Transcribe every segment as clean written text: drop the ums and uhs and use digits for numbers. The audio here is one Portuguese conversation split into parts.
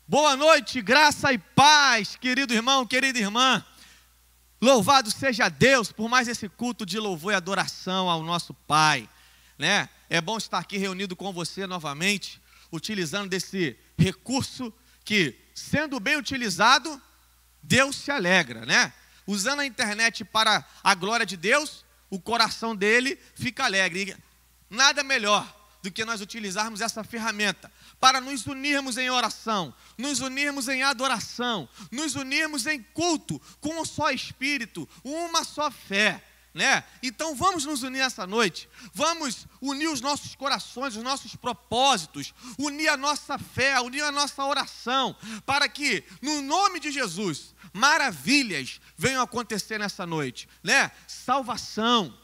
Boa noite, graça e paz, querido irmão, querida irmã. Louvado seja Deus por mais esse culto de louvor e adoração ao nosso Pai, né? É bom estar aqui reunido com você novamente, utilizando desse recurso que, sendo bem utilizado, Deus se alegra, né? Usando a internet para a glória de Deus, o coração dele fica alegre. E nada melhor do que nós utilizarmos essa ferramenta para nos unirmos em oração, nos unirmos em adoração, nos unirmos em culto com um só Espírito, uma só fé, né? Então vamos nos unir essa noite, vamos unir os nossos corações, os nossos propósitos, unir a nossa fé, unir a nossa oração, para que no nome de Jesus, maravilhas venham acontecer nessa noite, né? Salvação,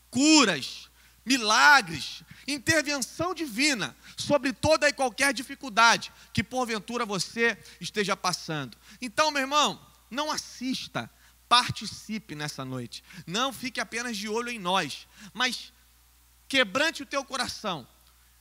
curas, milagres, intervenção divina sobre toda e qualquer dificuldade que porventura você esteja passando. Então, meu irmão, não assista, participe nessa noite. Não fique apenas de olho em nós, mas quebrante o teu coração,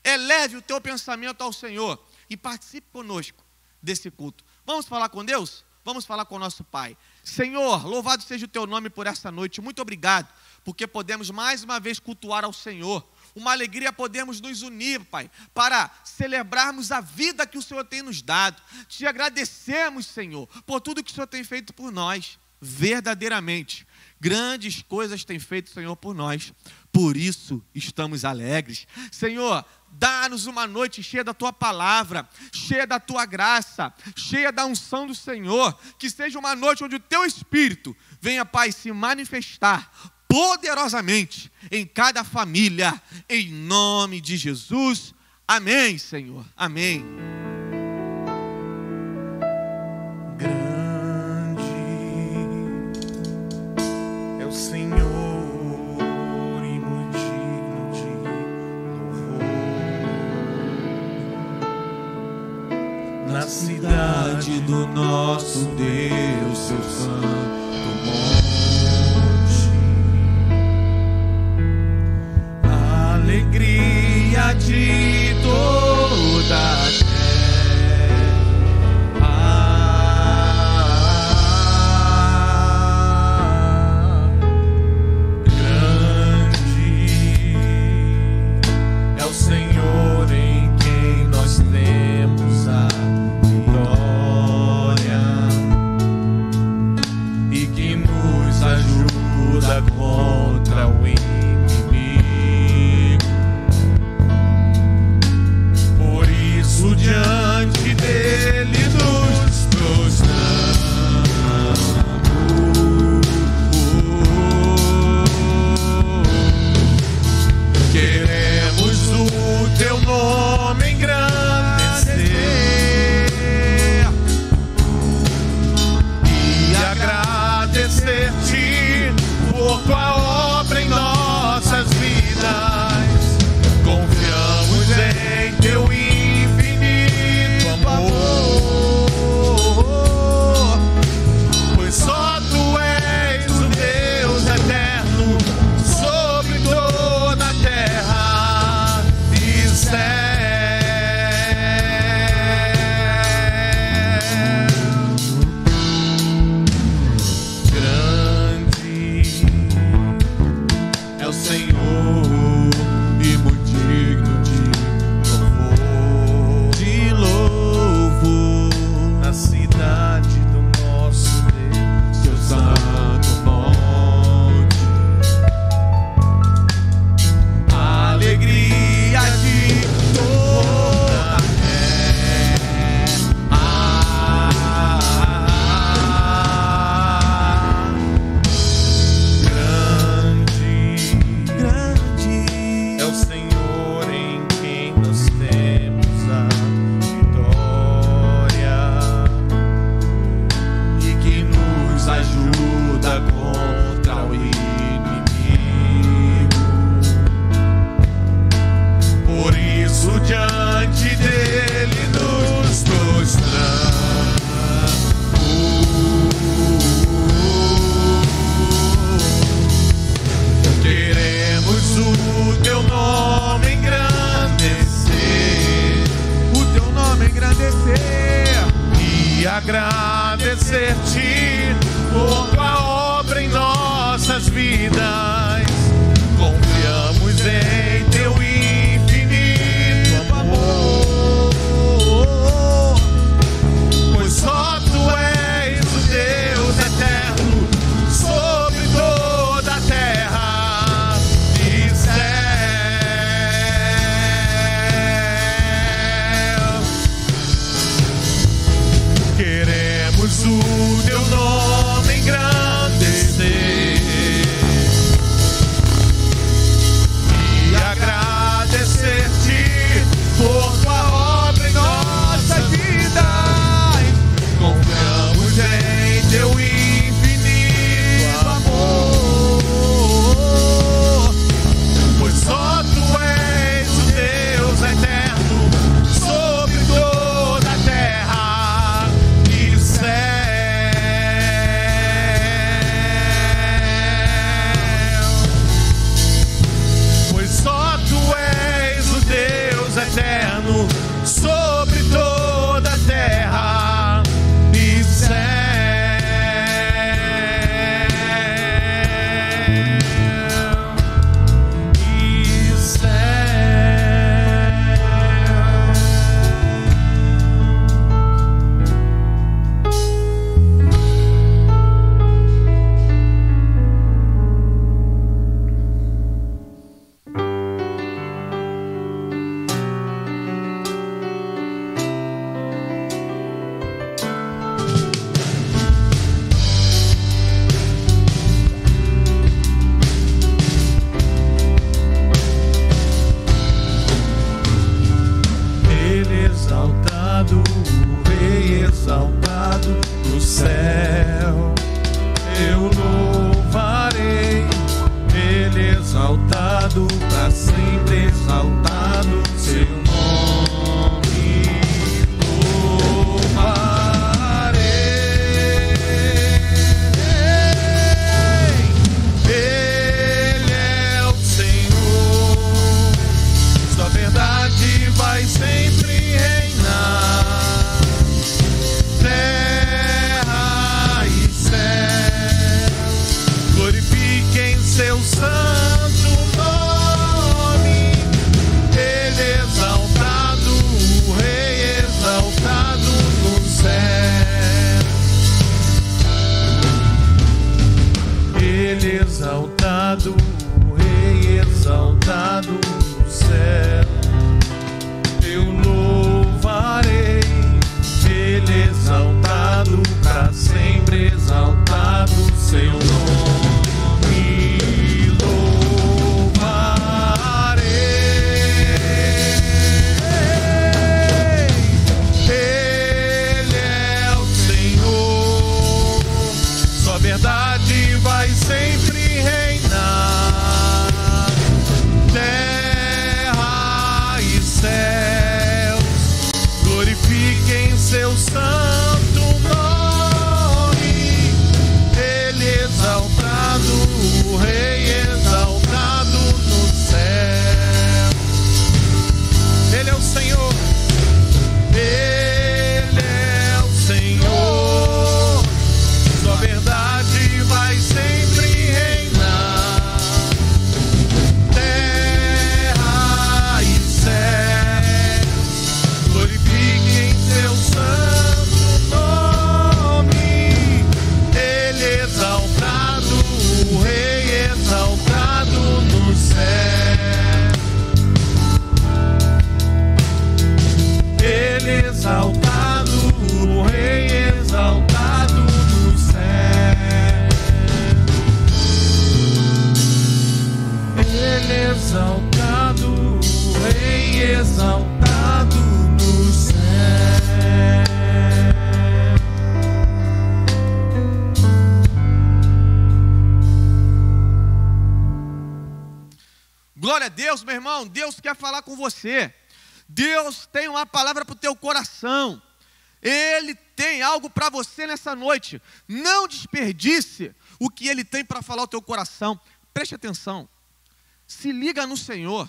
eleve o teu pensamento ao Senhor e participe conosco desse culto. Vamos falar com Deus? Vamos falar com o nosso Pai. Senhor, louvado seja o teu nome por essa noite. Muito obrigado, porque podemos mais uma vez cultuar ao Senhor. Uma alegria podermos nos unir, Pai, para celebrarmos a vida que o Senhor tem nos dado. Te agradecemos, Senhor, por tudo que o Senhor tem feito por nós. Verdadeiramente, grandes coisas tem feito o Senhor por nós. Por isso estamos alegres. Senhor, dá-nos uma noite cheia da Tua palavra, cheia da Tua graça, cheia da unção do Senhor. Que seja uma noite onde o Teu Espírito venha, Pai, se manifestar poderosamente em cada família, em nome de Jesus. Amém, Senhor. Amém. Grande é o Senhor e muito digno de louvor. Na cidade do nosso Deus, seu santo monte. Alegria de toda a terra. Grande é o Senhor em quem nós temos a vitória e que nos agradecer-te por tua obra em nossas vidas. Confiamos em teu infinito amor, pois só tu és o Deus eterno sobre toda a terra e céu. Queremos o teu nome engrandecer e agradecer-te por tua obra em nossas vidas. Confiamos em teu infinito amor, pois só tu és o Deus eterno sobre toda a terra e céu. Pois só tu és o Deus eterno sobre toda a terra e céu. E Ele exaltado, o Rei exaltado no céu, eu louvarei. Ele exaltado, para sempre exaltado, seu nome louvarei. Ele é o Senhor, sua verdade vai sempre reinar. Terra e céu glorifiquem seu santo nome. Ele exaltado, o Rei exaltado no céu. Ele exaltado, o Rei exaltado no céu, eu louvarei. Ele exaltado, para sempre exaltado, seu nome louvarei. Ele é o Senhor, sua verdade vai sempre reinar. Terra e céus glorifiquem seu santo nome. Ele exaltado, o Rei exaltado no céu. Ele é o Senhor, Ele é o Senhor, sua verdade vai sempre reinar. Terra e céus glorifiquem seu santo nome. Ele exaltado, o Rei exaltado no céu. Ele exaltado, o Rei exaltado no céu. Ele exaltado, o Rei exaltado no céu. Glória a Deus, meu irmão. Deus quer falar com você. Deus tem uma palavra para o teu coração. Ele tem algo para você nessa noite. Não desperdice o que Ele tem para falar ao teu coração. Preste atenção. Se liga no Senhor.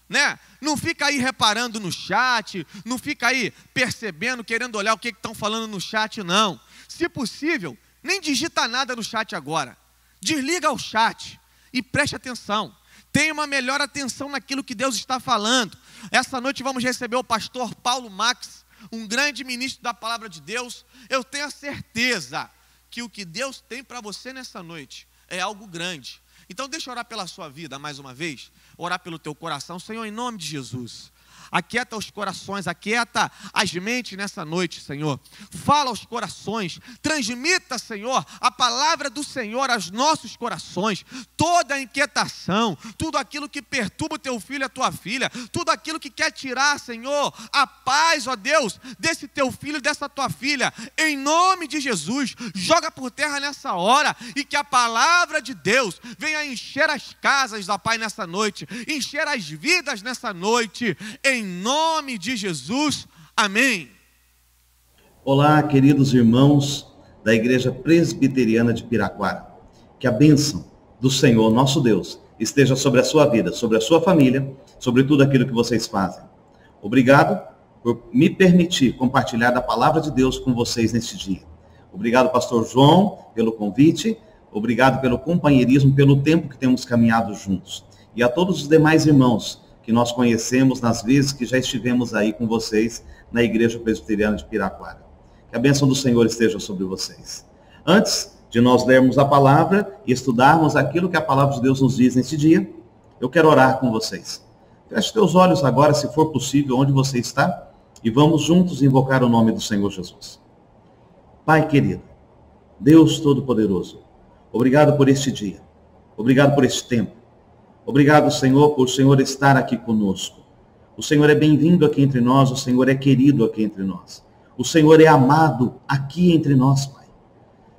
né? Não fica aí reparando no chat, não fica aí percebendo, querendo olhar o que estão falando no chat, não. Se possível, nem digita nada no chat agora. Desliga o chat e preste atenção. Tenha uma melhor atenção naquilo que Deus está falando. Essa noite vamos receber o pastor Paulo Max, um grande ministro da palavra de Deus. Eu tenho a certeza que o que Deus tem para você nessa noite é algo grande. Então deixa eu orar pela sua vida mais uma vez, orar pelo teu coração. Senhor, em nome de Jesus, aquieta os corações, aquieta as mentes nessa noite, Senhor. Fala aos corações, transmita, Senhor, a palavra do Senhor aos nossos corações. Toda a inquietação, tudo aquilo que perturba o teu filho e a tua filha, tudo aquilo que quer tirar, Senhor, a paz, ó Deus, desse teu filho e dessa tua filha, em nome de Jesus, joga por terra nessa hora, e que a palavra de Deus venha encher as casas, ó Pai, nessa noite, encher as vidas nessa noite, em nome de Jesus, amém. Olá, queridos irmãos da Igreja Presbiteriana de Piraquara. Que a bênção do Senhor, nosso Deus, esteja sobre a sua vida, sobre a sua família, sobre tudo aquilo que vocês fazem. Obrigado por me permitir compartilhar da palavra de Deus com vocês neste dia. Obrigado, pastor João, pelo convite. Obrigado pelo companheirismo, pelo tempo que temos caminhado juntos. E a todos os demais irmãos que nós conhecemos nas vezes que já estivemos aí com vocês na Igreja Presbiteriana de Piraquara. Que a bênção do Senhor esteja sobre vocês. Antes de nós lermos a palavra e estudarmos aquilo que a palavra de Deus nos diz neste dia, eu quero orar com vocês. Feche teus olhos agora, se for possível, onde você está, e vamos juntos invocar o nome do Senhor Jesus. Pai querido, Deus Todo-Poderoso, obrigado por este dia, obrigado por este tempo. Obrigado, Senhor, por o Senhor estar aqui conosco. O Senhor é bem-vindo aqui entre nós, o Senhor é querido aqui entre nós. O Senhor é amado aqui entre nós, Pai.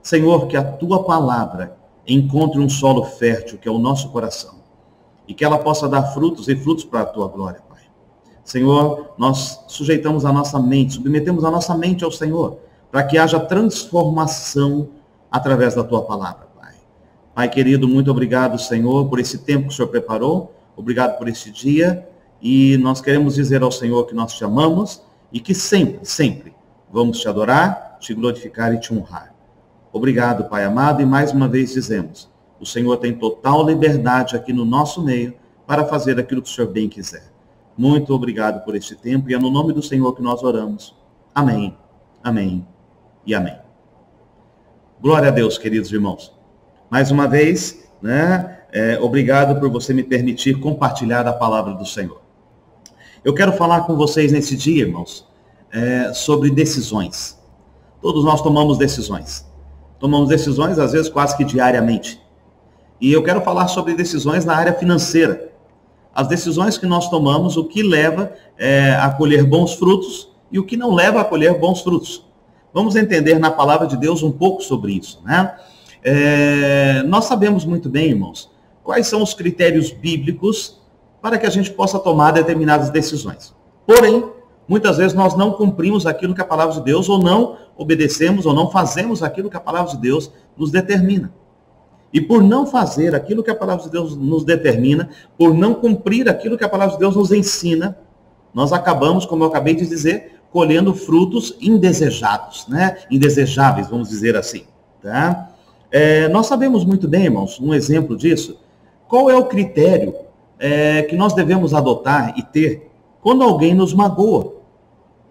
Senhor, que a Tua palavra encontre um solo fértil, que é o nosso coração, e que ela possa dar frutos e frutos para a Tua glória, Pai. Senhor, nós sujeitamos a nossa mente, submetemos a nossa mente ao Senhor, para que haja transformação através da Tua palavra. Pai querido, muito obrigado, Senhor, por esse tempo que o Senhor preparou. Obrigado por esse dia. E nós queremos dizer ao Senhor que nós te amamos e que sempre, sempre vamos te adorar, te glorificar e te honrar. Obrigado, Pai amado. E mais uma vez dizemos, o Senhor tem total liberdade aqui no nosso meio para fazer aquilo que o Senhor bem quiser. Muito obrigado por este tempo e é no nome do Senhor que nós oramos. Amém, amém e amém. Glória a Deus, queridos irmãos. Mais uma vez, né, obrigado por você me permitir compartilhar a palavra do Senhor. Eu quero falar com vocês nesse dia, irmãos, sobre decisões. Todos nós tomamos decisões. Tomamos decisões, às vezes, quase que diariamente. E eu quero falar sobre decisões na área financeira. As decisões que nós tomamos, o que leva a colher bons frutos e o que não leva a colher bons frutos. Vamos entender na palavra de Deus um pouco sobre isso, né? Nós sabemos muito bem, irmãos, quais são os critérios bíblicos para que a gente possa tomar determinadas decisões. Porém, muitas vezes nós não cumprimos aquilo que a palavra de Deus, ou não obedecemos, ou não fazemos aquilo que a palavra de Deus nos determina. E por não fazer aquilo que a palavra de Deus nos determina, por não cumprir aquilo que a palavra de Deus nos ensina, nós acabamos, como eu acabei de dizer, colhendo frutos indesejados, né? Indesejáveis, vamos dizer assim, tá? Nós sabemos muito bem, irmãos, um exemplo disso, qual é o critério que nós devemos adotar e ter quando alguém nos magoa,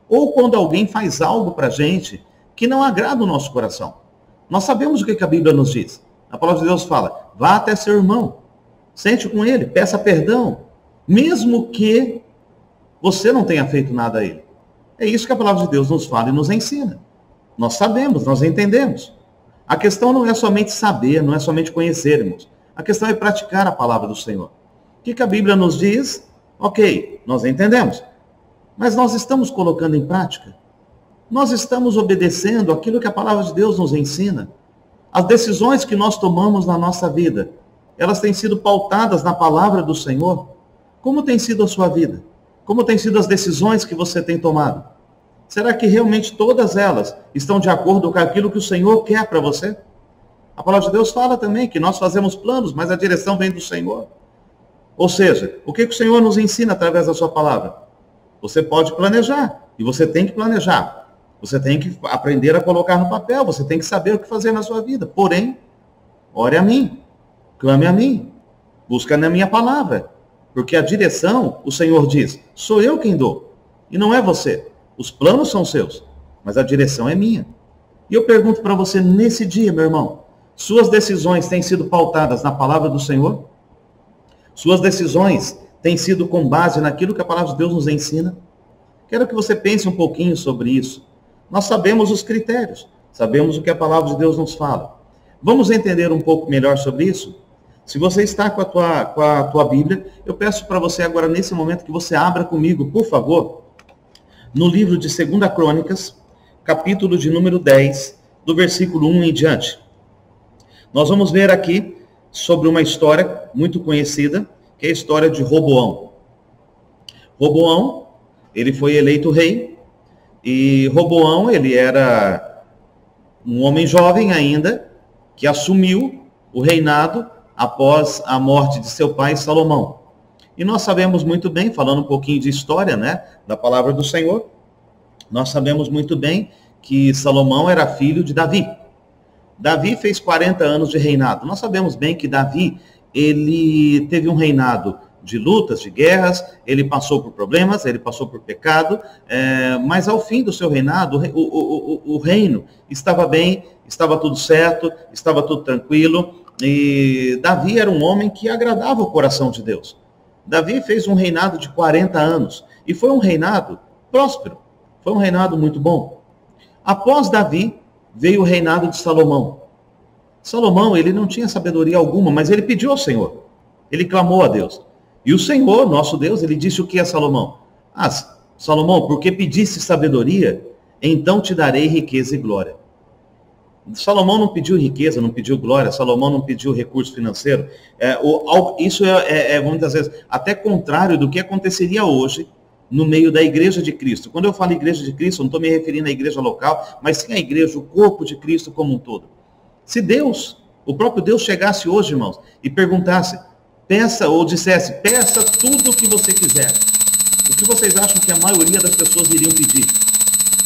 ou quando alguém faz algo para a gente que não agrada o nosso coração. Nós sabemos o que a Bíblia nos diz. A palavra de Deus fala, vá até seu irmão, sente com ele, peça perdão, mesmo que você não tenha feito nada a ele. É isso que a palavra de Deus nos fala e nos ensina. Nós sabemos, nós entendemos. A questão não é somente saber, não é somente conhecer, irmãos. A questão é praticar a palavra do Senhor. O que a Bíblia nos diz? Ok, nós entendemos. Mas nós estamos colocando em prática? Nós estamos obedecendo aquilo que a palavra de Deus nos ensina? As decisões que nós tomamos na nossa vida, elas têm sido pautadas na palavra do Senhor? Como tem sido a sua vida? Como têm sido as decisões que você tem tomado? Será que realmente todas elas estão de acordo com aquilo que o Senhor quer para você? A palavra de Deus fala também que nós fazemos planos, mas a direção vem do Senhor. Ou seja, o que o Senhor nos ensina através da sua palavra? Você pode planejar, e você tem que planejar. Você tem que aprender a colocar no papel, você tem que saber o que fazer na sua vida. Porém, ore a mim, clame a mim, busca na minha palavra. Porque a direção, o Senhor diz, sou eu quem dou, e não é você. Os planos são seus, mas a direção é minha. E eu pergunto para você nesse dia, meu irmão, suas decisões têm sido pautadas na palavra do Senhor? Suas decisões têm sido com base naquilo que a palavra de Deus nos ensina? Quero que você pense um pouquinho sobre isso. Nós sabemos os critérios, sabemos o que a palavra de Deus nos fala. Vamos entender um pouco melhor sobre isso? Se você está com a tua Bíblia, eu peço para você agora, nesse momento, que você abra comigo, por favor, no livro de 2 Crônicas, capítulo de número 10, do versículo 1 em diante. Nós vamos ver aqui sobre uma história muito conhecida, que é a história de Roboão. Roboão, ele foi eleito rei, e Roboão, ele era um homem jovem ainda, que assumiu o reinado após a morte de seu pai Salomão. E nós sabemos muito bem, falando um pouquinho de história, né, da palavra do Senhor, nós sabemos muito bem que Salomão era filho de Davi. Davi fez 40 anos de reinado. Nós sabemos bem que Davi, ele teve um reinado de lutas, de guerras, ele passou por problemas, ele passou por pecado, mas ao fim do seu reinado, o reino estava bem, estava tudo certo, estava tudo tranquilo, e Davi era um homem que agradava o coração de Deus. Davi fez um reinado de 40 anos, e foi um reinado próspero, foi um reinado muito bom. Após Davi, veio o reinado de Salomão. Salomão, ele não tinha sabedoria alguma, mas ele pediu ao Senhor. Ele clamou a Deus. E o Senhor, nosso Deus, ele disse o que a Salomão? Salomão, porque pediste sabedoria, então te darei riqueza e glória. Salomão não pediu riqueza, não pediu glória, Salomão não pediu recurso financeiro. Isso muitas vezes até contrário do que aconteceria hoje no meio da igreja de Cristo. Quando eu falo igreja de Cristo, eu não estou me referindo à igreja local, mas sim à igreja, o corpo de Cristo como um todo. Se Deus, o próprio Deus chegasse hoje, irmãos, e perguntasse, peça ou dissesse, peça tudo o que você quiser. O que vocês acham que a maioria das pessoas iriam pedir?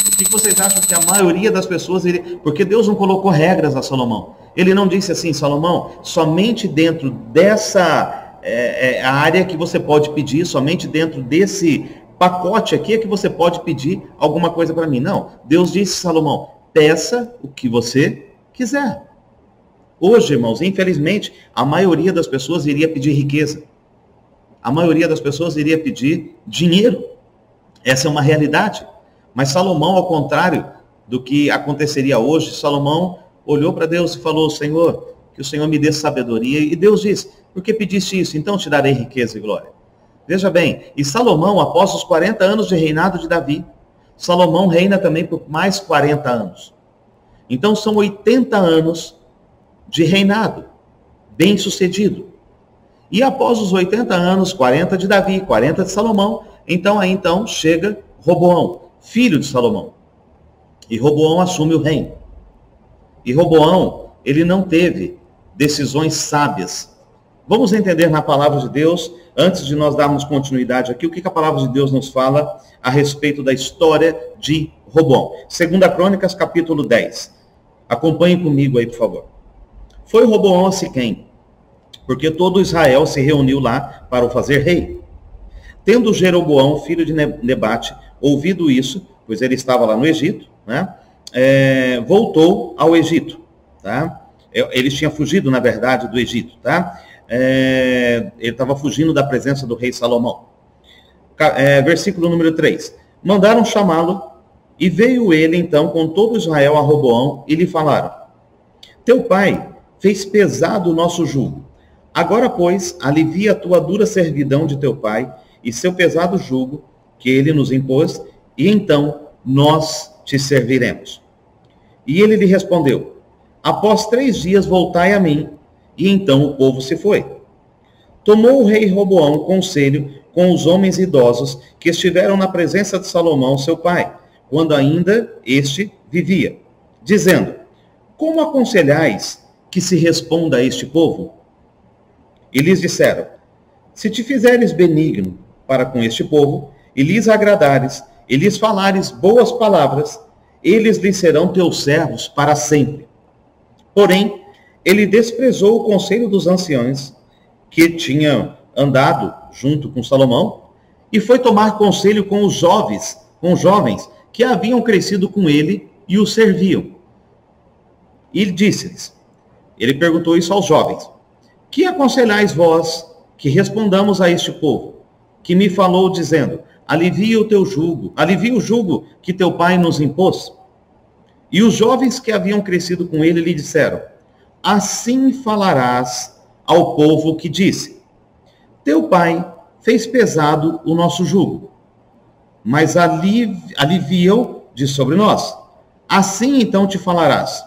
O que vocês acham que a maioria das pessoas iriam... Porque Deus não colocou regras a Salomão. Ele não disse assim, Salomão, somente dentro dessa área que você pode pedir, somente dentro desse pacote aqui é que você pode pedir alguma coisa para mim. Não, Deus disse, Salomão, peça o que você quiser. Hoje, irmãos, infelizmente, a maioria das pessoas iria pedir riqueza. A maioria das pessoas iria pedir dinheiro. Essa é uma realidade. Mas Salomão, ao contrário do que aconteceria hoje, Salomão olhou para Deus e falou, Senhor, que o Senhor me dê sabedoria. E Deus disse, por que pediste isso? Então te darei riqueza e glória. Veja bem, e Salomão, após os 40 anos de reinado de Davi, Salomão reina também por mais 40 anos. Então são 80 anos de reinado, bem sucedido. E após os 80 anos, 40 de Davi, 40 de Salomão, então chega Roboão, filho de Salomão. E Roboão assume o reino. E Roboão, ele não teve decisões sábias. Vamos entender na palavra de Deus, antes de nós darmos continuidade aqui, o que a palavra de Deus nos fala a respeito da história de Roboão. 2 Crônicas, capítulo 10. Acompanhe comigo aí, por favor. Foi Roboão a Siquém, porque todo Israel se reuniu lá para o fazer rei. Tendo Jeroboão, filho de Nebate, ouvido isso, pois ele estava lá no Egito, né, voltou ao Egito. Tá? Ele tinha fugido, na verdade, do Egito. Tá? Ele estava fugindo da presença do rei Salomão. Versículo número 3. Mandaram chamá-lo, e veio ele então com todo Israel a Roboão, e lhe falaram, teu pai fez pesado o nosso jugo. Agora, pois, alivia a tua dura servidão de teu pai, e seu pesado jugo, que ele nos impôs, e então nós te serviremos. E ele lhe respondeu, após 3 dias voltai a mim, e então o povo se foi. Tomou o rei Roboão conselho com os homens idosos que estiveram na presença de Salomão, seu pai, quando ainda este vivia, dizendo, como aconselhais que se responda a este povo? E lhes disseram, Se te fizeres benigno para com este povo, e lhes agradares, e lhes falares boas palavras, eles lhes serão teus servos para sempre. Porém, ele desprezou o conselho dos anciãos, que tinham andado junto com Salomão, e foi tomar conselho com os jovens que haviam crescido com ele e o serviam. E disse-lhes, ele perguntou isso aos jovens, que aconselhais vós que respondamos a este povo, que me falou dizendo, alivia o jugo que teu pai nos impôs? E os jovens que haviam crescido com ele lhe disseram, assim falarás ao povo que disse, teu pai fez pesado o nosso jugo, mas alivia-o de sobre nós. Assim então te falarás,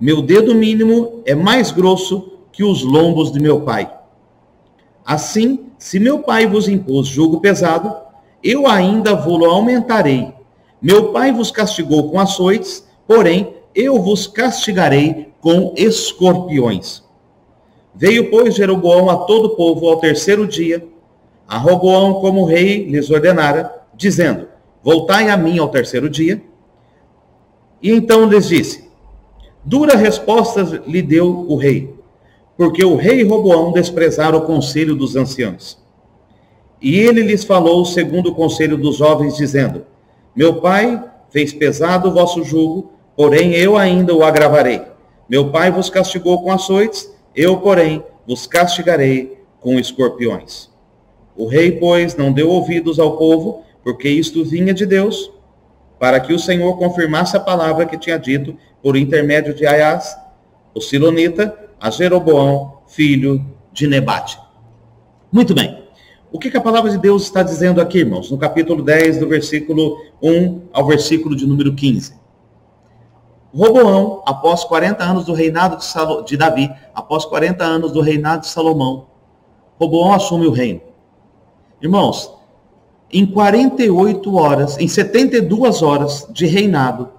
meu dedo mínimo é mais grosso que os lombos de meu pai. Assim, se meu pai vos impôs jugo pesado, eu ainda vou-lo aumentarei. Meu pai vos castigou com açoites, porém eu vos castigarei com escorpiões. Veio, pois, Jeroboão a todo o povo ao terceiro dia, a Roboão como o rei lhes ordenara, dizendo, voltai a mim ao terceiro dia. E então lhes disse, dura resposta lhe deu o rei, porque o rei Roboão desprezara o conselho dos anciãos. E ele lhes falou segundo o conselho dos jovens, dizendo, meu pai fez pesado o vosso jugo, porém eu ainda o agravarei. Meu pai vos castigou com açoites, eu, porém, vos castigarei com escorpiões. O rei, pois, não deu ouvidos ao povo, porque isto vinha de Deus, para que o Senhor confirmasse a palavra que tinha dito por intermédio de Aias, o silonita, a Jeroboão, filho de Nebate. Muito bem. O que a palavra de Deus está dizendo aqui, irmãos? No capítulo 10, do versículo 1 ao versículo de número 15. Roboão, após 40 anos do reinado de Davi, após 40 anos do reinado de Salomão, Roboão assume o reino. Irmãos, em 48 horas, em 72 horas de reinado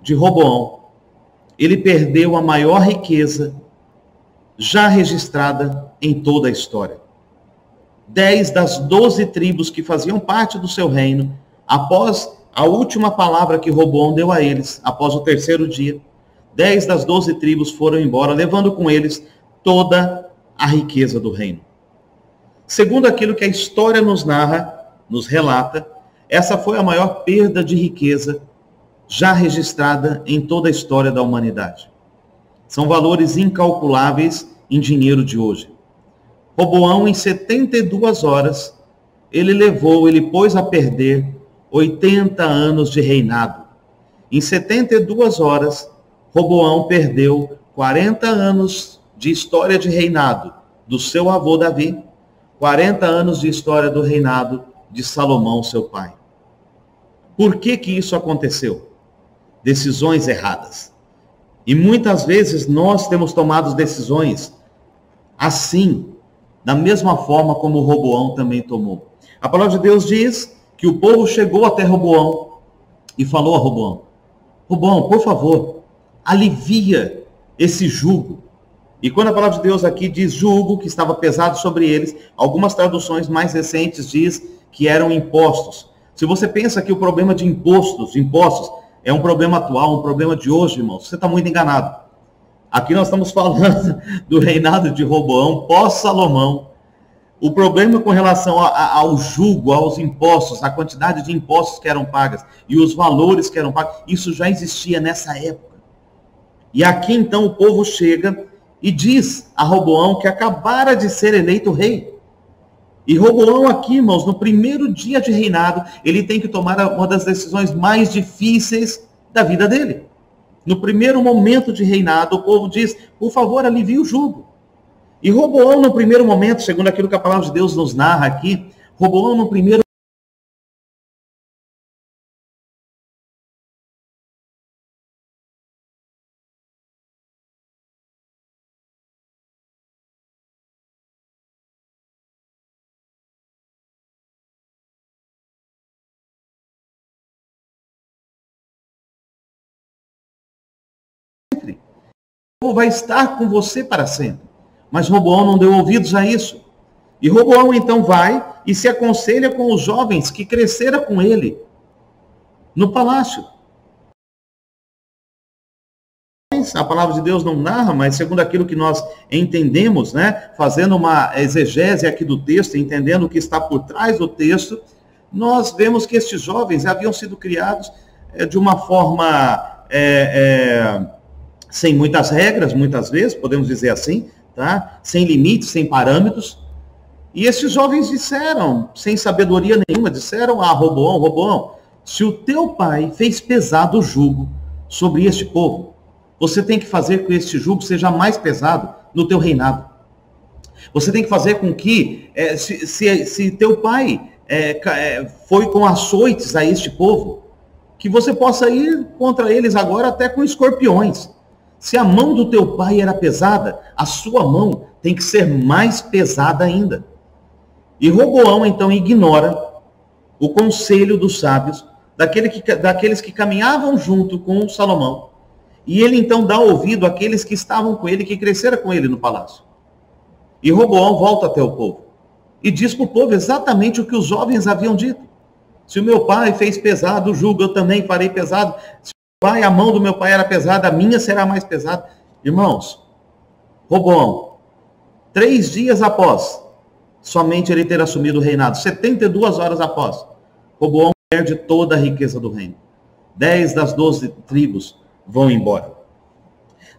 de Roboão, ele perdeu a maior riqueza já registrada em toda a história. 10 das 12 tribos que faziam parte do seu reino, após a última palavra que Roboão deu a eles, após o terceiro dia, 10 das 12 tribos foram embora, levando com eles toda a riqueza do reino. Segundo aquilo que a história nos narra, nos relata, essa foi a maior perda de riqueza já registrada em toda a história da humanidade. São valores incalculáveis em dinheiro de hoje. Roboão, em 72 horas, ele pôs a perder 80 anos de reinado. Em 72 horas, Roboão perdeu 40 anos de história de reinado do seu avô Davi, 40 anos de história do reinado de Salomão, seu pai. Por que isso aconteceu? Decisões erradas. E muitas vezes nós temos tomado decisões assim, da mesma forma como Roboão também tomou. A palavra de Deus diz que o povo chegou até Roboão e falou a Roboão, Roboão, por favor, alivia esse jugo. E quando a palavra de Deus aqui diz jugo, que estava pesado sobre eles, algumas traduções mais recentes diz que eram impostos. Se você pensa que o problema de impostos é um problema atual, um problema de hoje, irmão, você está muito enganado. Aqui nós estamos falando do reinado de Roboão, pós-Salomão. O problema com relação ao jugo, aos impostos, a quantidade de impostos que eram pagas e os valores que eram pagos, isso já existia nessa época. E aqui então o povo chega e diz a Roboão que acabara de ser eleito rei. E Roboão aqui, irmãos, no primeiro dia de reinado, ele tem que tomar uma das decisões mais difíceis da vida dele. No primeiro momento de reinado, o povo diz, por favor, alivie o jugo. E Roboão, no primeiro momento, segundo aquilo que a palavra de Deus nos narra aqui, Roboão, no primeiro vai estar com você para sempre. Mas Roboão não deu ouvidos a isso. E Roboão então vai e se aconselha com os jovens que cresceram com ele no palácio. A palavra de Deus não narra, mas segundo aquilo que nós entendemos, né, fazendo uma exegese aqui do texto, entendendo o que está por trás do texto, nós vemos que estes jovens haviam sido criados de uma forma sem muitas regras, muitas vezes, podemos dizer assim, tá? Sem limites, sem parâmetros. E esses jovens disseram, sem sabedoria nenhuma, disseram a Roboão: Roboão, se o teu pai fez pesado o jugo sobre este povo, você tem que fazer com que este jugo seja mais pesado no teu reinado. Você tem que fazer com que, se teu pai foi com açoites a este povo, que você possa ir contra eles agora até com escorpiões. Se a mão do teu pai era pesada, a sua mão tem que ser mais pesada ainda. E Roboão então ignora o conselho dos sábios, daqueles que caminhavam junto com Salomão. E ele então dá ouvido àqueles que estavam com ele, que cresceram com ele no palácio. E Roboão volta até o povo e diz para o povo exatamente o que os jovens haviam dito. Se o meu pai fez pesado o jugo, eu também farei pesado. Se a mão do meu pai era pesada, a minha será mais pesada. Irmãos, Roboão, 3 dias após somente ele ter assumido o reinado, 72 horas após, Roboão perde toda a riqueza do reino. 10 das 12 tribos vão embora.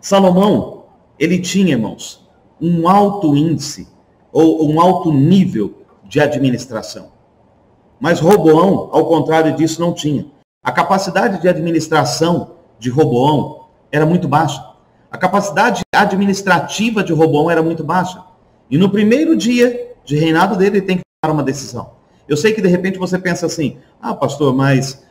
Salomão, ele tinha, irmãos, um alto índice, ou um alto nível de administração. Mas Roboão, ao contrário disso, não tinha. A capacidade de administração de Roboão era muito baixa. A capacidade administrativa de Roboão era muito baixa. E no primeiro dia de reinado dele, ele tem que tomar uma decisão. Eu sei que de repente você pensa assim: ah, pastor, mas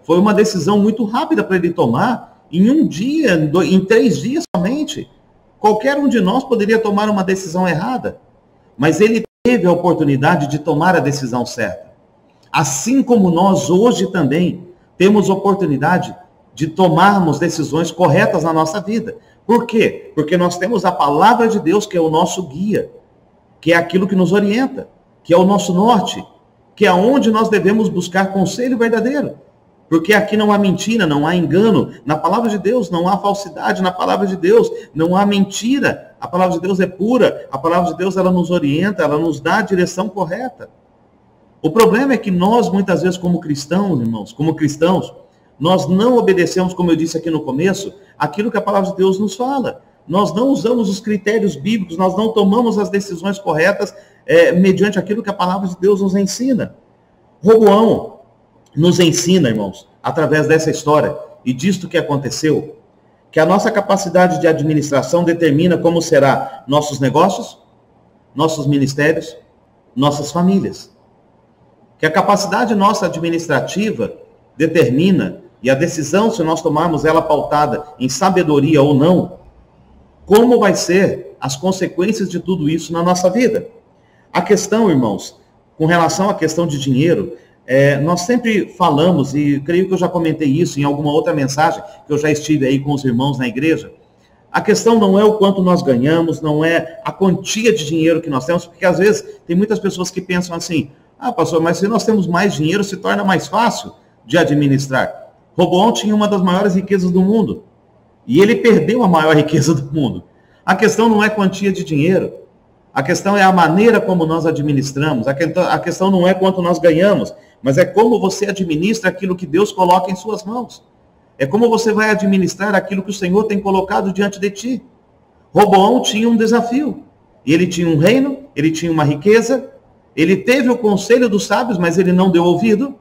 foi uma decisão muito rápida para ele tomar. Em um dia, em 3 dias somente, qualquer um de nós poderia tomar uma decisão errada. Mas ele teve a oportunidade de tomar a decisão certa. Assim como nós hoje também temos oportunidade de tomarmos decisões corretas na nossa vida. Por quê? Porque nós temos a palavra de Deus, que é o nosso guia, que é aquilo que nos orienta, que é o nosso norte, que é onde nós devemos buscar conselho verdadeiro. Porque aqui não há mentira, não há engano. Na palavra de Deus não há falsidade. Na palavra de Deus não há mentira. A palavra de Deus é pura. A palavra de Deus, ela nos orienta, ela nos dá a direção correta. O problema é que nós, muitas vezes, como cristãos, irmãos, nós não obedecemos, como eu disse aqui no começo, aquilo que a palavra de Deus nos fala. Nós não usamos os critérios bíblicos, nós não tomamos as decisões corretas mediante aquilo que a palavra de Deus nos ensina. Roboão nos ensina, irmãos, através dessa história e disto que aconteceu, que a nossa capacidade de administração determina como será nossos negócios, nossos ministérios, nossas famílias. Que a capacidade nossa administrativa determina, e a decisão, se nós tomarmos ela pautada em sabedoria ou não, como vai ser as consequências de tudo isso na nossa vida. A questão, irmãos, com relação à questão de dinheiro, nós sempre falamos, e creio que eu já comentei isso em alguma outra mensagem, que eu já estive aí com os irmãos na igreja. A questão não é o quanto nós ganhamos, não é a quantia de dinheiro que nós temos, porque às vezes tem muitas pessoas que pensam assim: ah, pastor, mas se nós temos mais dinheiro, se torna mais fácil de administrar. Roboão tinha uma das maiores riquezas do mundo, e ele perdeu a maior riqueza do mundo. A questão não é quantia de dinheiro, a questão é a maneira como nós administramos, a questão não é quanto nós ganhamos, mas é como você administra aquilo que Deus coloca em suas mãos. É como você vai administrar aquilo que o Senhor tem colocado diante de ti. Roboão tinha um desafio. E ele tinha um reino, ele tinha uma riqueza, ele teve o conselho dos sábios, mas ele não deu ouvido.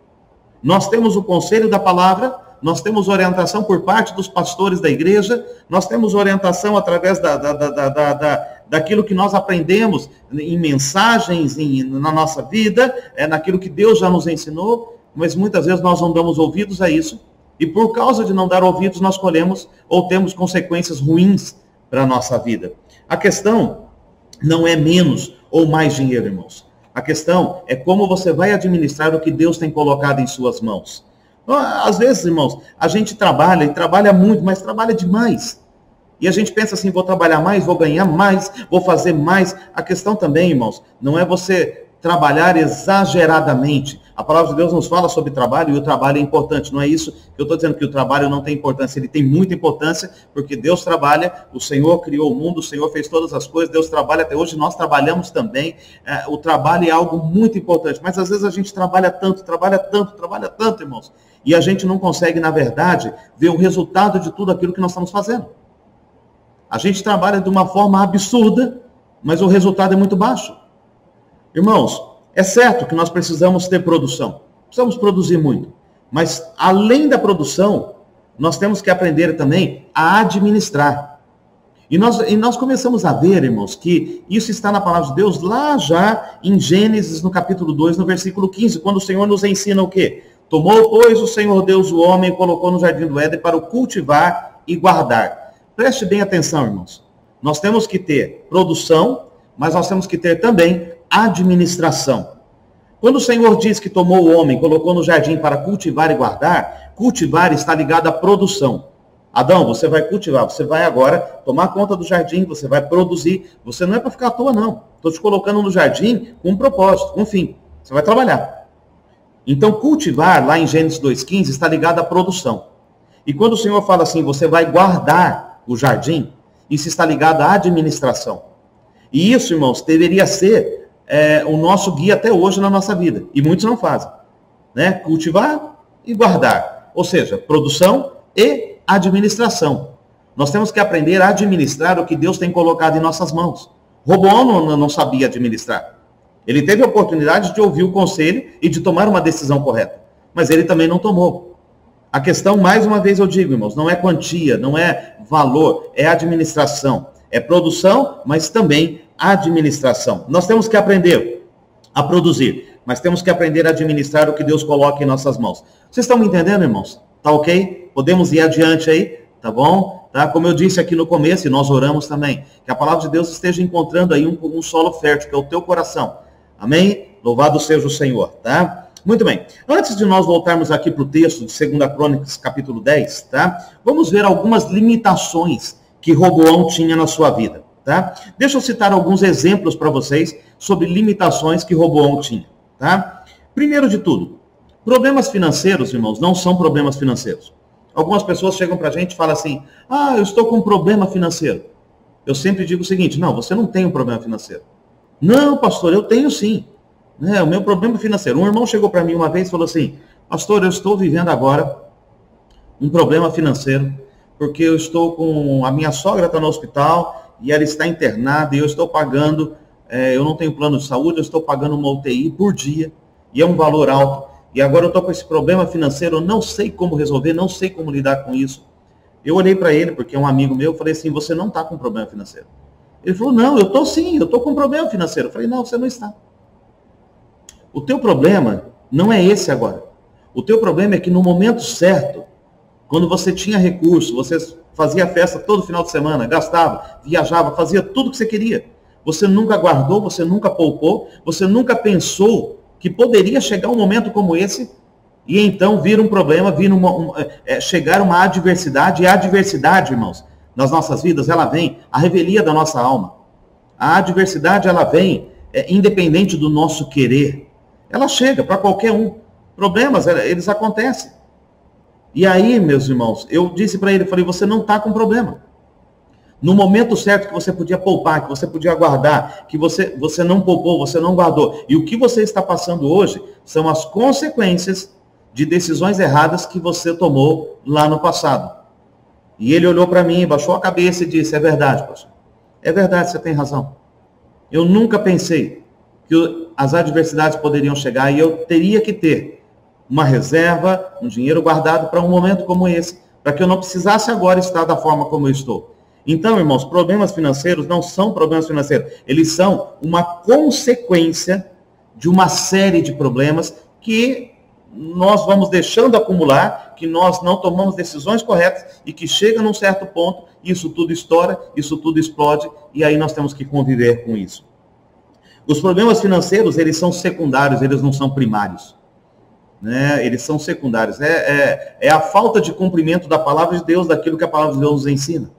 Nós temos o conselho da palavra, nós temos orientação por parte dos pastores da igreja, nós temos orientação através daquilo que nós aprendemos em mensagens, na nossa vida, naquilo que Deus já nos ensinou, mas muitas vezes nós não damos ouvidos a isso, e por causa de não dar ouvidos, nós colhemos ou temos consequências ruins para a nossa vida. A questão não é menos ou mais dinheiro, irmãos. A questão é como você vai administrar o que Deus tem colocado em suas mãos. Às vezes, irmãos, a gente trabalha, e trabalha muito, mas trabalha demais. E a gente pensa assim, vou trabalhar mais, vou ganhar mais, vou fazer mais. A questão também, irmãos, não é você trabalhar exageradamente. A palavra de Deus nos fala sobre trabalho, e o trabalho é importante. Não é isso que eu estou dizendo que o trabalho não tem importância. Ele tem muita importância, porque Deus trabalha, o Senhor criou o mundo, o Senhor fez todas as coisas, Deus trabalha até hoje, nós trabalhamos também. O trabalho é algo muito importante, mas às vezes a gente trabalha tanto, irmãos, e a gente não consegue, na verdade, ver o resultado de tudo aquilo que nós estamos fazendo. A gente trabalha de uma forma absurda, mas o resultado é muito baixo. Irmãos, é certo que nós precisamos ter produção, precisamos produzir muito, mas além da produção, nós temos que aprender também a administrar. E nós começamos a ver, irmãos, que isso está na palavra de Deus lá já em Gênesis, no capítulo 2, no versículo 15, quando o Senhor nos ensina o quê? Tomou, pois, o Senhor Deus o homem e colocou no jardim do Éden para o cultivar e guardar. Preste bem atenção, irmãos. Nós temos que ter produção, mas nós temos que ter também administração. Quando o Senhor diz que tomou o homem, colocou no jardim para cultivar e guardar, cultivar está ligado à produção. Adão, você vai cultivar, você vai agora tomar conta do jardim, você vai produzir. Você não é para ficar à toa, não. Estou te colocando no jardim com um propósito, com um fim. Você vai trabalhar. Então, cultivar, lá em Gênesis 2,15, está ligado à produção. E quando o Senhor fala assim, você vai guardar o jardim, isso está ligado à administração. E isso, irmãos, deveria ser o nosso guia até hoje na nossa vida. E muitos não fazem. Né? Cultivar e guardar. Ou seja, produção e administração. Nós temos que aprender a administrar o que Deus tem colocado em nossas mãos. Roboão não sabia administrar. Ele teve a oportunidade de ouvir o conselho e de tomar uma decisão correta. Mas ele também não tomou. A questão, mais uma vez eu digo, irmãos, não é quantia, não é valor, é administração. É produção, mas também administração. Nós temos que aprender a produzir, mas temos que aprender a administrar o que Deus coloca em nossas mãos. Vocês estão me entendendo, irmãos? Tá ok? Podemos ir adiante aí, tá bom? Tá? Como eu disse aqui no começo, e nós oramos também, que a palavra de Deus esteja encontrando aí um solo fértil, que é o teu coração. Amém? Louvado seja o Senhor, tá? Muito bem. Antes de nós voltarmos aqui para o texto de 2 Crônicas, capítulo 10, tá? Vamos ver algumas limitações que Roboão tinha na sua vida, tá? Deixa eu citar alguns exemplos para vocês sobre limitações que Roboão tinha, tá? Primeiro de tudo, problemas financeiros, irmãos, não são problemas financeiros. Algumas pessoas chegam para a gente e falam assim, eu estou com um problema financeiro. Eu sempre digo o seguinte, não, você não tem um problema financeiro. Não, pastor, eu tenho sim. O meu problema financeiro. Um irmão chegou para mim uma vez e falou assim, pastor, eu estou vivendo agora um problema financeiro, porque eu estou com... A minha sogra está no hospital e ela está internada e eu estou pagando, eu não tenho plano de saúde, eu estou pagando uma UTI por dia e é um valor alto. E agora eu estou com esse problema financeiro, eu não sei como resolver, não sei como lidar com isso. Eu olhei para ele, porque é um amigo meu, falei assim, você não está com problema financeiro. Ele falou, não, eu estou sim, eu estou com problema financeiro. Eu falei, não, você não está. O teu problema não é esse agora. O teu problema é que no momento certo, quando você tinha recurso, você fazia festa todo final de semana, gastava, viajava, fazia tudo o que você queria. Você nunca guardou, você nunca poupou, você nunca pensou que poderia chegar um momento como esse e então vir um problema, chegar uma adversidade. E a adversidade, irmãos, nas nossas vidas, ela vem, a revelia da nossa alma. A adversidade, ela vem independente do nosso querer. Ela chega para qualquer um. Problemas, eles acontecem. E aí, meus irmãos, eu disse para ele, falei, você não está com problema. No momento certo que você podia poupar, que você podia guardar, que você não poupou, você não guardou. E o que você está passando hoje são as consequências de decisões erradas que você tomou lá no passado. E ele olhou para mim, baixou a cabeça e disse, é verdade, pastor. É verdade, você tem razão. Eu nunca pensei que as adversidades poderiam chegar e eu teria que ter uma reserva, um dinheiro guardado para um momento como esse, para que eu não precisasse agora estar da forma como eu estou. Então, irmãos, problemas financeiros não são problemas financeiros, eles são uma consequência de uma série de problemas que nós vamos deixando acumular, que nós não tomamos decisões corretas e que chega num certo ponto, isso tudo estoura, isso tudo explode e aí nós temos que conviver com isso. Os problemas financeiros, eles são secundários, eles não são primários. Né? Eles são secundários. É a falta de cumprimento da palavra de Deus, daquilo que a palavra de Deus nos ensina.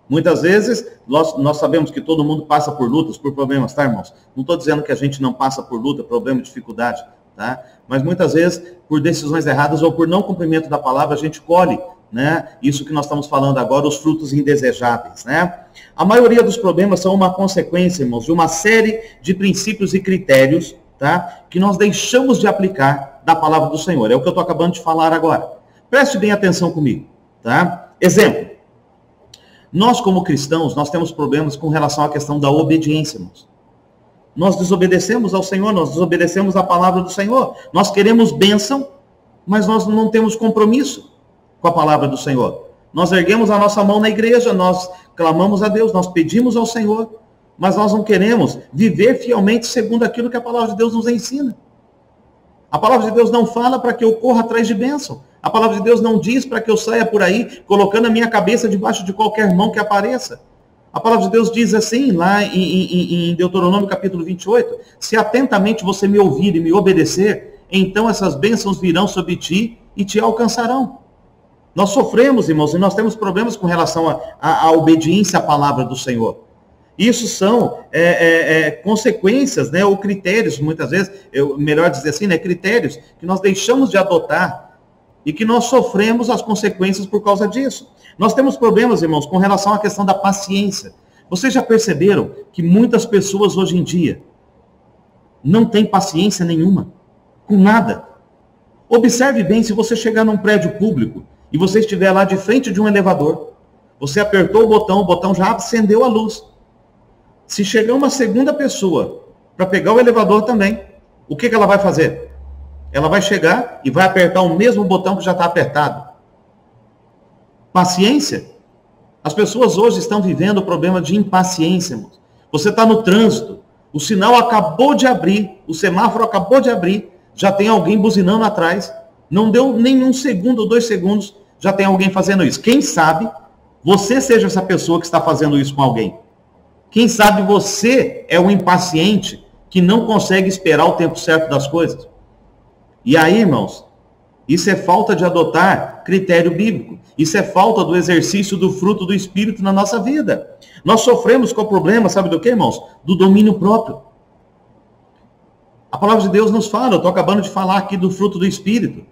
Muitas vezes, nós sabemos que todo mundo passa por lutas, por problemas, tá, irmãos? Não estou dizendo que a gente não passa por luta, problema, dificuldade, tá? Mas muitas vezes, por decisões erradas ou por não cumprimento da palavra, a gente colhe, né? Isso que nós estamos falando agora, os frutos indesejáveis, né? A maioria dos problemas são uma consequência, irmãos, de uma série de princípios e critérios, tá? Que nós deixamos de aplicar da palavra do Senhor. É o que eu estou acabando de falar agora. Preste bem atenção comigo, tá? Exemplo. Nós, como cristãos, nós temos problemas com relação à questão da obediência, irmãos. Nós desobedecemos ao Senhor, nós desobedecemos à palavra do Senhor. Nós queremos bênção, mas nós não temos compromisso com a palavra do Senhor. Nós erguemos a nossa mão na igreja, nós clamamos a Deus, nós pedimos ao Senhor, mas nós não queremos viver fielmente segundo aquilo que a palavra de Deus nos ensina. A palavra de Deus não fala para que eu corra atrás de bênção. A palavra de Deus não diz para que eu saia por aí colocando a minha cabeça debaixo de qualquer mão que apareça. A palavra de Deus diz assim, lá em Deuteronômio capítulo 28, se atentamente você me ouvir e me obedecer, então essas bênçãos virão sobre ti e te alcançarão. Nós sofremos, irmãos, e nós temos problemas com relação à obediência à palavra do Senhor. Isso são consequências, né, ou critérios, muitas vezes, melhor dizer assim, né, critérios que nós deixamos de adotar e que nós sofremos as consequências por causa disso. Nós temos problemas, irmãos, com relação à questão da paciência. Vocês já perceberam que muitas pessoas hoje em dia não têm paciência nenhuma, com nada. Observe bem, se você chegar num prédio público e você estiver lá de frente de um elevador, você apertou o botão já acendeu a luz. Se chegar uma segunda pessoa para pegar o elevador também, o que ela vai fazer? Ela vai chegar e vai apertar o mesmo botão que já está apertado. Paciência? As pessoas hoje estão vivendo o problema de impaciência, irmãos. Você está no trânsito, o sinal acabou de abrir, o semáforo acabou de abrir, já tem alguém buzinando atrás, não deu nem 1 segundo ou 2 segundos, já tem alguém fazendo isso. Quem sabe você seja essa pessoa que está fazendo isso com alguém. Quem sabe você é o impaciente que não consegue esperar o tempo certo das coisas. E aí, irmãos, isso é falta de adotar critério bíblico. Isso é falta do exercício do fruto do Espírito na nossa vida. Nós sofremos com o problema, sabe do que, irmãos? Do domínio próprio. A palavra de Deus nos fala, eu estou acabando de falar aqui do fruto do Espírito.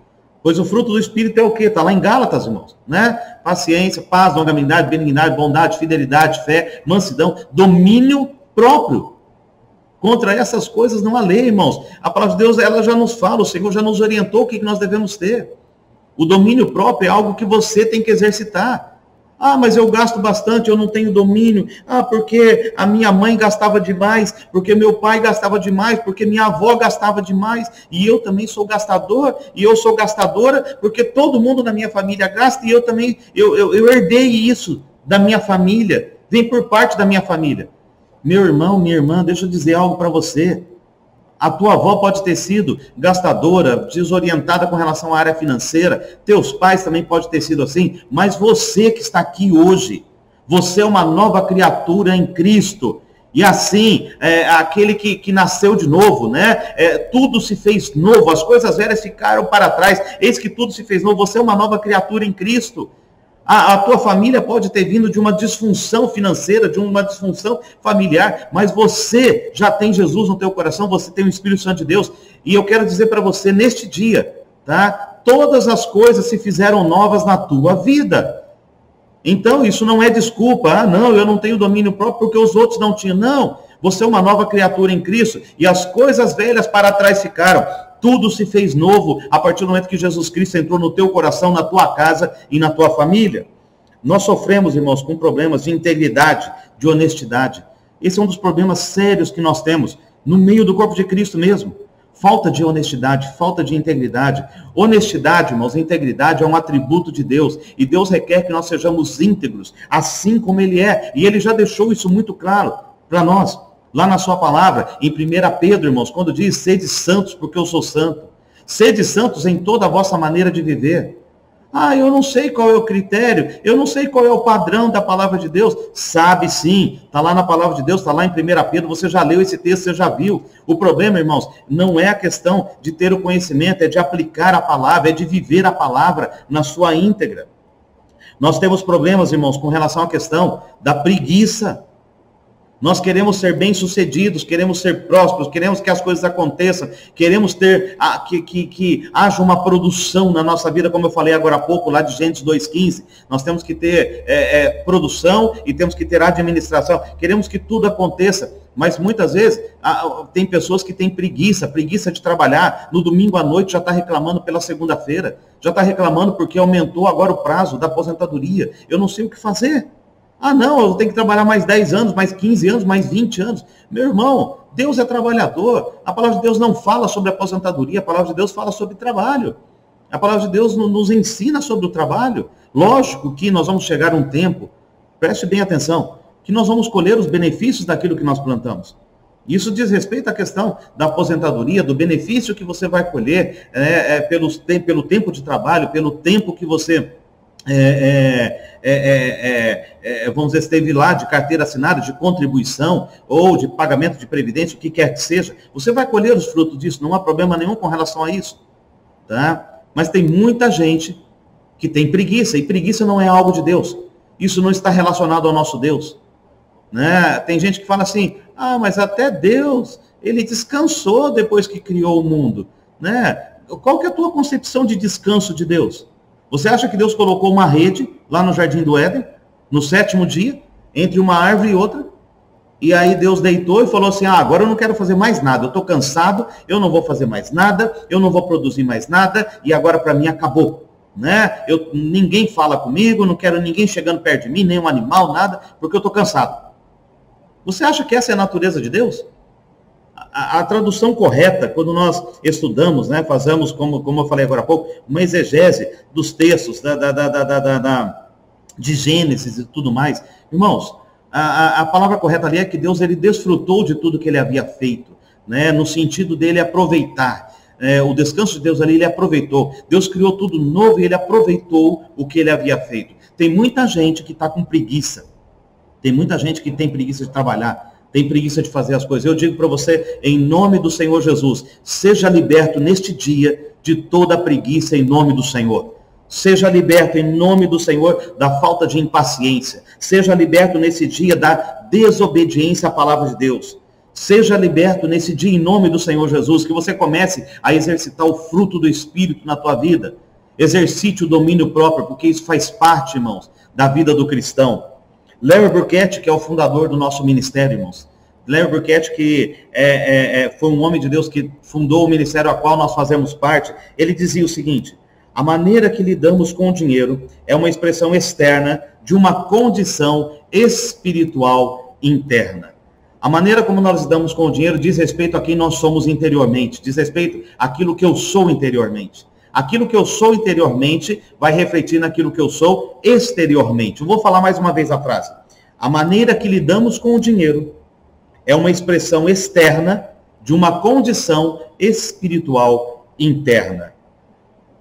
Pois o fruto do Espírito é o quê? Está lá em Gálatas, irmãos, né? Paciência, paz, longanimidade, benignidade, bondade, fidelidade, fé, mansidão, domínio próprio. Contra essas coisas não há lei, irmãos. A palavra de Deus, ela já nos fala, o Senhor já nos orientou o que nós devemos ter. O domínio próprio é algo que você tem que exercitar. Ah, mas eu gasto bastante, eu não tenho domínio. Ah, porque a minha mãe gastava demais, porque meu pai gastava demais, porque minha avó gastava demais, e eu também sou gastador, e eu sou gastadora, porque todo mundo na minha família gasta, e eu também, eu herdei isso da minha família, vem por parte da minha família. Meu irmão, minha irmã, deixa eu dizer algo para você. A tua avó pode ter sido gastadora, desorientada com relação à área financeira. Teus pais também podem ter sido assim. Mas você que está aqui hoje, você é uma nova criatura em Cristo. E assim, aquele que nasceu de novo, né? Tudo se fez novo, as coisas velhas ficaram para trás. Eis que tudo se fez novo. Você é uma nova criatura em Cristo. A tua família pode ter vindo de uma disfunção financeira, de uma disfunção familiar, mas você já tem Jesus no teu coração, você tem o Espírito Santo de Deus, e eu quero dizer para você, neste dia, tá? Todas as coisas se fizeram novas na tua vida. Então, isso não é desculpa, não, eu não tenho domínio próprio porque os outros não tinham. Não, você é uma nova criatura em Cristo, e as coisas velhas para trás ficaram. Tudo se fez novo a partir do momento que Jesus Cristo entrou no teu coração, na tua casa e na tua família. Nós sofremos, irmãos, com problemas de integridade, de honestidade. Esse é um dos problemas sérios que nós temos no meio do corpo de Cristo mesmo. Falta de honestidade, falta de integridade. Honestidade, irmãos, integridade é um atributo de Deus. E Deus requer que nós sejamos íntegros, assim como Ele é. E Ele já deixou isso muito claro para nós. Lá na sua palavra, em 1 Pedro, irmãos, quando diz, sede santos porque eu sou santo. Sede santos em toda a vossa maneira de viver. Ah, eu não sei qual é o critério, eu não sei qual é o padrão da palavra de Deus. Sabe sim, está lá na palavra de Deus, está lá em 1 Pedro, você já leu esse texto, você já viu. O problema, irmãos, não é a questão de ter o conhecimento, é de aplicar a palavra, é de viver a palavra na sua íntegra. Nós temos problemas, irmãos, com relação à questão da preguiça. Nós queremos ser bem-sucedidos, queremos ser prósperos, queremos que as coisas aconteçam, queremos ter que haja uma produção na nossa vida, como eu falei agora há pouco, lá de Gênesis 2,15. Nós temos que ter produção e temos que ter administração. Queremos que tudo aconteça, mas muitas vezes tem pessoas que têm preguiça de trabalhar. No domingo à noite já está reclamando pela segunda-feira, já está reclamando porque aumentou agora o prazo da aposentadoria. Eu não sei o que fazer. Ah, não, eu tenho que trabalhar mais 10 anos, mais 15 anos, mais 20 anos. Meu irmão, Deus é trabalhador. A palavra de Deus não fala sobre aposentadoria, a palavra de Deus fala sobre trabalho. A palavra de Deus nos ensina sobre o trabalho. Lógico que nós vamos chegar a um tempo, preste bem atenção, que nós vamos colher os benefícios daquilo que nós plantamos. Isso diz respeito à questão da aposentadoria, do benefício que você vai colher pelo tempo de trabalho, pelo tempo que você... vamos dizer, esteve lá de carteira assinada, de contribuição ou de pagamento de previdência, o que quer que seja, você vai colher os frutos disso, não há problema nenhum com relação a isso, tá? Mas tem muita gente que tem preguiça, e preguiça não é algo de Deus, isso não está relacionado ao nosso Deus, né? Tem gente que fala assim, mas até Deus, ele descansou depois que criou o mundo, né? Qual que é a tua concepção de descanso de Deus? Você acha que Deus colocou uma rede lá no Jardim do Éden, no 7º dia, entre uma árvore e outra? E aí Deus deitou e falou assim, agora eu não quero fazer mais nada, eu estou cansado, eu não vou fazer mais nada, eu não vou produzir mais nada, e agora para mim acabou. Né? Ninguém fala comigo, não quero ninguém chegando perto de mim, nenhum animal, nada, porque eu estou cansado. Você acha que essa é a natureza de Deus? A tradução correta, quando nós estudamos, né, fazemos, como eu falei agora há pouco, uma exegese dos textos de Gênesis e tudo mais. Irmãos, a palavra correta ali é que Deus ele desfrutou de tudo que ele havia feito, né, no sentido dele aproveitar. O descanso de Deus ali, ele aproveitou. Deus criou tudo novo e ele aproveitou o que ele havia feito. Tem muita gente que está com preguiça. Tem muita gente que tem preguiça de trabalhar. Tem preguiça de fazer as coisas. Eu digo para você, em nome do Senhor Jesus, seja liberto neste dia de toda a preguiça em nome do Senhor. Seja liberto em nome do Senhor da falta de impaciência. Seja liberto nesse dia da desobediência à palavra de Deus. Seja liberto nesse dia em nome do Senhor Jesus, que você comece a exercitar o fruto do Espírito na tua vida. Exercite o domínio próprio, porque isso faz parte, irmãos, da vida do cristão. Larry Burkett, que é o fundador do nosso ministério, irmãos. Larry Burkett, que foi um homem de Deus que fundou o ministério a qual nós fazemos parte, ele dizia o seguinte: a maneira que lidamos com o dinheiro é uma expressão externa de uma condição espiritual interna. A maneira como nós lidamos com o dinheiro diz respeito a quem nós somos interiormente, diz respeito àquilo que eu sou interiormente. Aquilo que eu sou interiormente vai refletir naquilo que eu sou exteriormente. Eu vou falar mais uma vez a frase. A maneira que lidamos com o dinheiro é uma expressão externa de uma condição espiritual interna.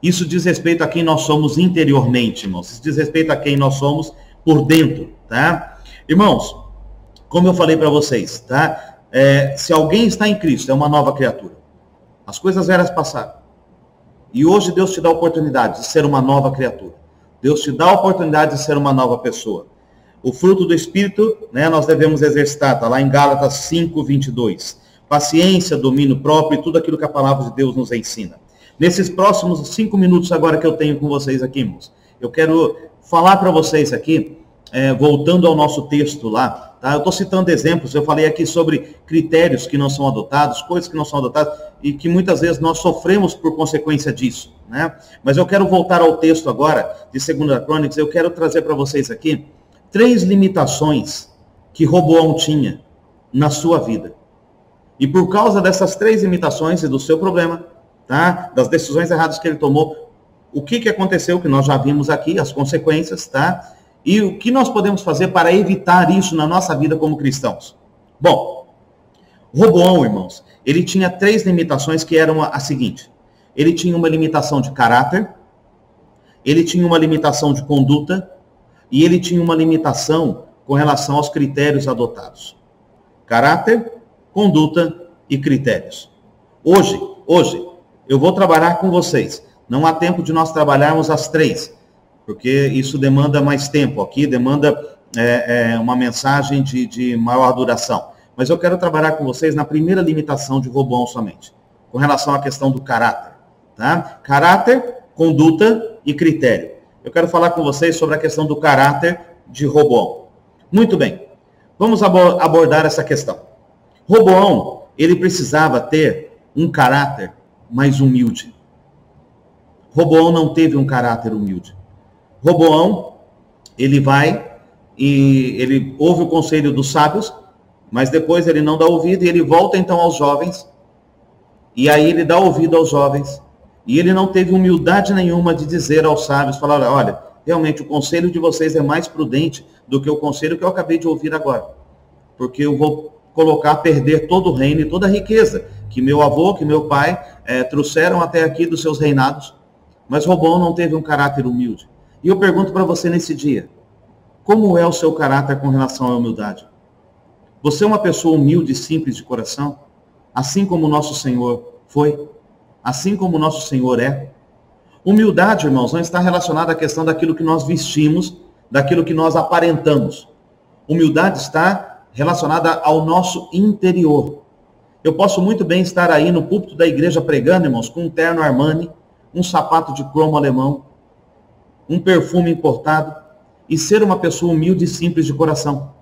Isso diz respeito a quem nós somos interiormente, irmãos. Isso diz respeito a quem nós somos por dentro, tá? Irmãos, como eu falei para vocês, tá? Se alguém está em Cristo, é uma nova criatura. As coisas velhas passaram. E hoje Deus te dá a oportunidade de ser uma nova criatura. Deus te dá a oportunidade de ser uma nova pessoa. O fruto do Espírito, né, nós devemos exercitar, está lá em Gálatas 5:22. Paciência, domínio próprio e tudo aquilo que a palavra de Deus nos ensina. Nesses próximos 5 minutos agora que eu tenho com vocês aqui, irmãos, eu quero falar para vocês aqui, voltando ao nosso texto lá, tá? Eu estou citando exemplos, eu falei aqui sobre critérios que não são adotados, coisas que não são adotadas, e que muitas vezes nós sofremos por consequência disso, né? Mas eu quero voltar ao texto agora, de 2 Crônicas, eu quero trazer para vocês aqui 3 limitações que Roboão tinha na sua vida. E por causa dessas 3 limitações e do seu problema, tá? Das decisões erradas que ele tomou, o que aconteceu, que nós já vimos aqui, as consequências, tá? E o que nós podemos fazer para evitar isso na nossa vida como cristãos? Bom, Roboão, irmãos, ele tinha 3 limitações que eram a seguinte. Ele tinha uma limitação de caráter, ele tinha uma limitação de conduta e ele tinha uma limitação com relação aos critérios adotados. Caráter, conduta e critérios. Hoje, eu vou trabalhar com vocês. Não há tempo de nós trabalharmos as 3. porque isso demanda mais tempo aqui, demanda uma mensagem de maior duração. Mas eu quero trabalhar com vocês na primeira limitação de Roboão somente, com relação à questão do caráter. Tá? Caráter, conduta e critério. Eu quero falar com vocês sobre a questão do caráter de Roboão. Muito bem, vamos abordar essa questão. Roboão, ele precisava ter um caráter mais humilde. Roboão não teve um caráter humilde. Roboão, ele vai e ele ouve o conselho dos sábios, mas depois ele não dá ouvido e ele volta então aos jovens, e aí ele dá ouvido aos jovens, e ele não teve humildade nenhuma de dizer aos sábios, falar, olha, realmente o conselho de vocês é mais prudente do que o conselho que eu acabei de ouvir agora, porque eu vou colocar a perder todo o reino e toda a riqueza que meu avô, que meu pai trouxeram até aqui dos seus reinados. Mas Roboão não teve um caráter humilde. E eu pergunto para você nesse dia, como é o seu caráter com relação à humildade? Você é uma pessoa humilde e simples de coração? Assim como o nosso Senhor foi? Assim como o nosso Senhor é? Humildade, irmãos, não está relacionada à questão daquilo que nós vestimos, daquilo que nós aparentamos. Humildade está relacionada ao nosso interior. Eu posso muito bem estar aí no púlpito da igreja pregando, irmãos, com um terno Armani, um sapato de cromo alemão, um perfume importado, e ser uma pessoa humilde e simples de coração.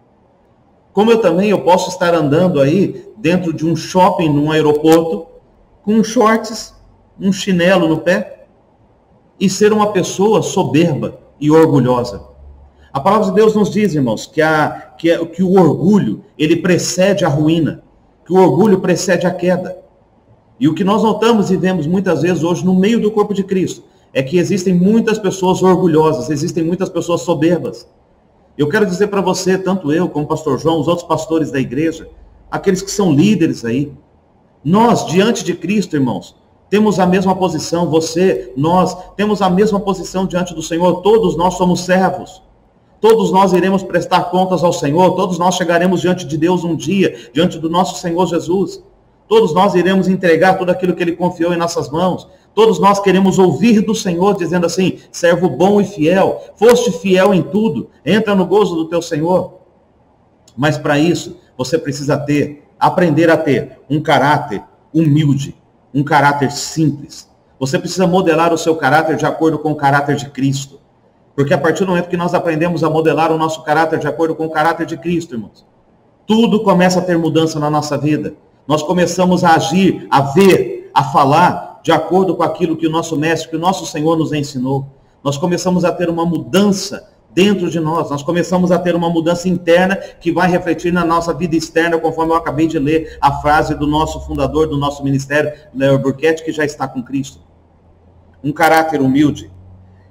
Como eu posso estar andando aí dentro de um shopping, num aeroporto, com shorts, um chinelo no pé, e ser uma pessoa soberba e orgulhosa. A palavra de Deus nos diz, irmãos, que o orgulho, ele precede a ruína, que o orgulho precede a queda. E o que nós notamos e vemos muitas vezes hoje no meio do corpo de Cristo, é que existem muitas pessoas orgulhosas, existem muitas pessoas soberbas. Eu quero dizer para você, tanto eu como o pastor João, os outros pastores da igreja, aqueles que são líderes aí, nós, diante de Cristo, irmãos, temos a mesma posição, você, nós, temos a mesma posição diante do Senhor, todos nós somos servos. Todos nós iremos prestar contas ao Senhor, todos nós chegaremos diante de Deus um dia, diante do nosso Senhor Jesus. Todos nós iremos entregar tudo aquilo que Ele confiou em nossas mãos. Todos nós queremos ouvir do Senhor dizendo assim, servo bom e fiel, foste fiel em tudo, entra no gozo do teu Senhor. Mas para isso, você precisa aprender a ter um caráter humilde, um caráter simples. Você precisa modelar o seu caráter de acordo com o caráter de Cristo. Porque a partir do momento que nós aprendemos a modelar o nosso caráter de acordo com o caráter de Cristo, irmãos, tudo começa a ter mudança na nossa vida. Nós começamos a agir, a ver, a falar de acordo com aquilo que o nosso mestre, que o nosso Senhor nos ensinou. Nós começamos a ter uma mudança dentro de nós. Começamos a ter uma mudança interna que vai refletir na nossa vida externa, conforme eu acabei de ler a frase do nosso fundador do nosso ministério, Léo Burkett, que já está com Cristo. Um caráter humilde.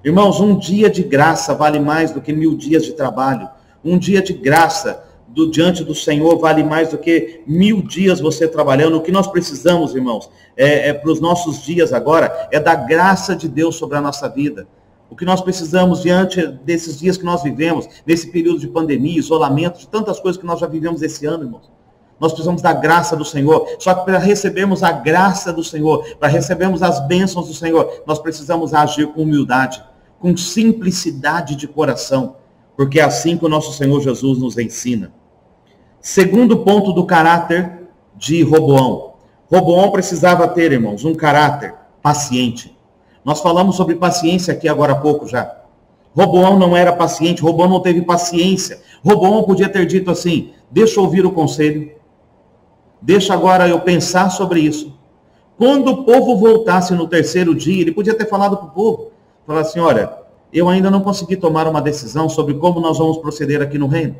Irmãos, um dia de graça vale mais do que 1000 dias de trabalho. Um dia de graça diante do Senhor vale mais do que 1000 dias você trabalhando. O que nós precisamos, irmãos, para os nossos dias agora, é da graça de Deus sobre a nossa vida. O que nós precisamos diante desses dias que nós vivemos, nesse período de pandemia, isolamento, de tantas coisas que nós já vivemos esse ano, irmãos. Nós precisamos da graça do Senhor. Só que para recebermos a graça do Senhor, para recebermos as bênçãos do Senhor, nós precisamos agir com humildade, com simplicidade de coração, porque é assim que o nosso Senhor Jesus nos ensina. Segundo ponto do caráter de Roboão. Roboão precisava ter, irmãos, um caráter paciente. Nós falamos sobre paciência aqui agora há pouco já. Roboão não era paciente, Roboão não teve paciência. Roboão podia ter dito assim, deixa eu ouvir o conselho, deixa agora eu pensar sobre isso. Quando o povo voltasse no 3º dia, ele podia ter falado para o povo, falar assim, olha, eu ainda não consegui tomar uma decisão sobre como nós vamos proceder aqui no reino.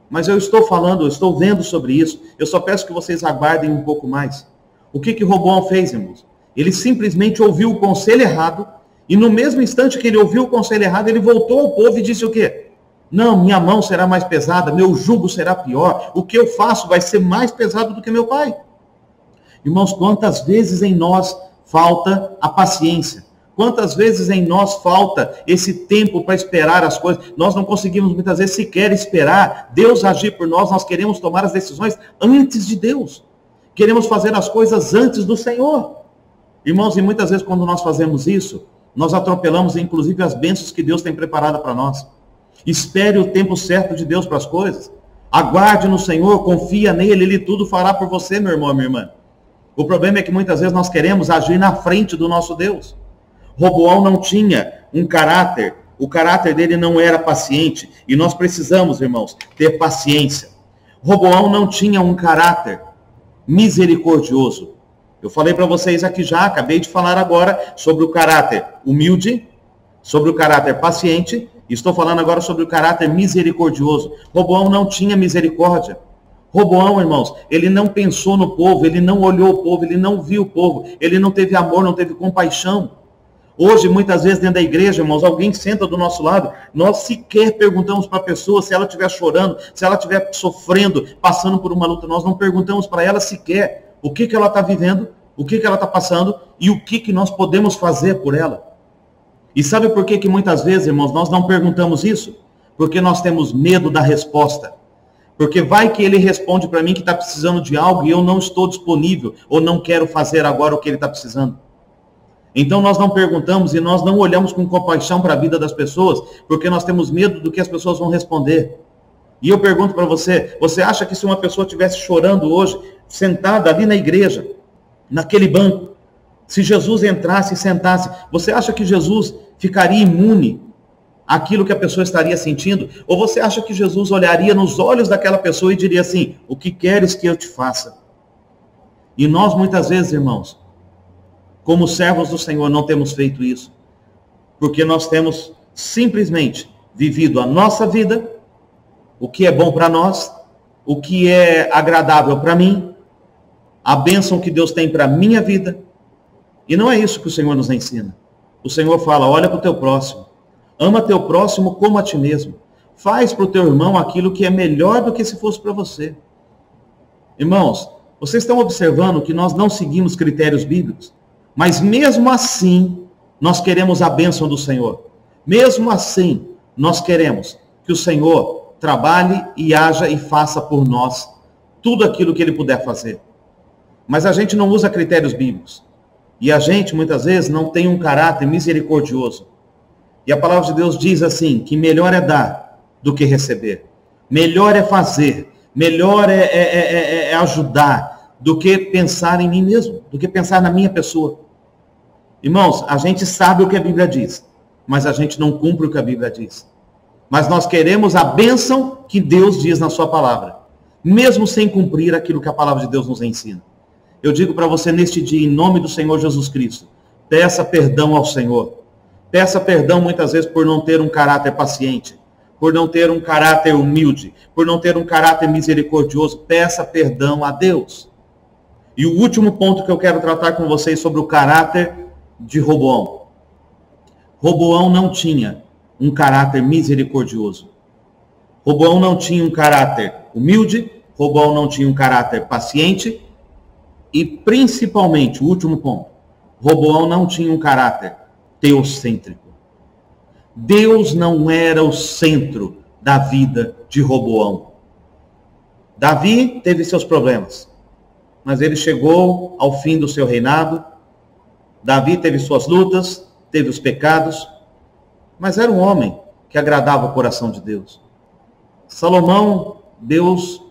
Mas eu estou falando, eu estou vendo sobre isso. Eu só peço que vocês aguardem um pouco mais. O que Roboão fez, irmãos? Ele simplesmente ouviu o conselho errado. E no mesmo instante que ele ouviu o conselho errado, ele voltou ao povo e disse o quê? Não, minha mão será mais pesada, meu jugo será pior. O que eu faço vai ser mais pesado do que meu pai. Irmãos, quantas vezes em nós falta a paciência? Quantas vezes em nós falta esse tempo para esperar as coisas? Nós não conseguimos muitas vezes sequer esperar Deus agir por nós. Nós queremos tomar as decisões antes de Deus. Queremos fazer as coisas antes do Senhor. Irmãos, e muitas vezes quando nós fazemos isso, Nós atropelamos, inclusive, as bênçãos que Deus tem preparado para nós. Espere o tempo certo de Deus para as coisas. Aguarde no Senhor, confia nele, Ele tudo fará por você, meu irmão, minha irmã. O problema é que muitas vezes nós queremos agir na frente do nosso Deus. Roboão não tinha um caráter, o caráter dele não era paciente, e nós precisamos, irmãos, ter paciência. Roboão não tinha um caráter misericordioso. Eu falei para vocês aqui já, acabei de falar agora sobre o caráter humilde, sobre o caráter paciente, e estou falando agora sobre o caráter misericordioso. Roboão não tinha misericórdia. Roboão, irmãos, ele não pensou no povo, ele não olhou o povo, ele não viu o povo, ele não teve amor, não teve compaixão. Hoje, muitas vezes, dentro da igreja, irmãos, alguém senta do nosso lado, nós sequer perguntamos para a pessoa se ela estiver chorando, se ela estiver sofrendo, passando por uma luta. Nós não perguntamos para ela sequer o que ela está vivendo, o que ela está passando e o que nós podemos fazer por ela. E sabe por que muitas vezes, irmãos, nós não perguntamos isso? Porque nós temos medo da resposta. Porque vai que ele responde para mim que está precisando de algo e eu não estou disponível ou não quero fazer agora o que ele está precisando. Então nós não perguntamos e nós não olhamos com compaixão para a vida das pessoas, porque nós temos medo do que as pessoas vão responder. E eu pergunto para você, você acha que se uma pessoa estivesse chorando hoje, sentada ali na igreja, naquele banco, se Jesus entrasse e sentasse, você acha que Jesus ficaria imune àquilo que a pessoa estaria sentindo? Ou você acha que Jesus olharia nos olhos daquela pessoa e diria assim, o que queres que eu te faça? E nós muitas vezes, irmãos, como servos do Senhor, não temos feito isso. Porque nós temos simplesmente vivido a nossa vida, o que é bom para nós, o que é agradável para mim, a bênção que Deus tem para a minha vida. E não é isso que o Senhor nos ensina. O Senhor fala, olha para o teu próximo. Ama teu próximo como a ti mesmo. Faz para o teu irmão aquilo que é melhor do que se fosse para você. Irmãos, vocês estão observando que nós não seguimos critérios bíblicos? Mas mesmo assim, nós queremos a bênção do Senhor. Mesmo assim, nós queremos que o Senhor trabalhe e haja e faça por nós tudo aquilo que Ele puder fazer. Mas a gente não usa critérios bíblicos. E a gente, muitas vezes, não tem um caráter misericordioso. E a palavra de Deus diz assim, que melhor é dar do que receber. Melhor é fazer. Melhor é ajudar do que pensar em mim mesmo, do que pensar na minha pessoa. Irmãos, a gente sabe o que a Bíblia diz, mas a gente não cumpre o que a Bíblia diz. Mas nós queremos a bênção que Deus diz na sua palavra, mesmo sem cumprir aquilo que a palavra de Deus nos ensina. Eu digo para você neste dia, em nome do Senhor Jesus Cristo, peça perdão ao Senhor. Peça perdão muitas vezes por não ter um caráter paciente, por não ter um caráter humilde, por não ter um caráter misericordioso. Peça perdão a Deus. E o último ponto que eu quero tratar com vocês sobre o caráter de Roboão. Roboão não tinha um caráter misericordioso. Roboão não tinha um caráter humilde, Roboão não tinha um caráter paciente e, principalmente, o último ponto, Roboão não tinha um caráter teocêntrico. Deus não era o centro da vida de Roboão. Davi teve seus problemas, mas ele chegou ao fim do seu reinado. Davi teve suas lutas, teve os pecados, mas era um homem que agradava o coração de Deus. Salomão, Deus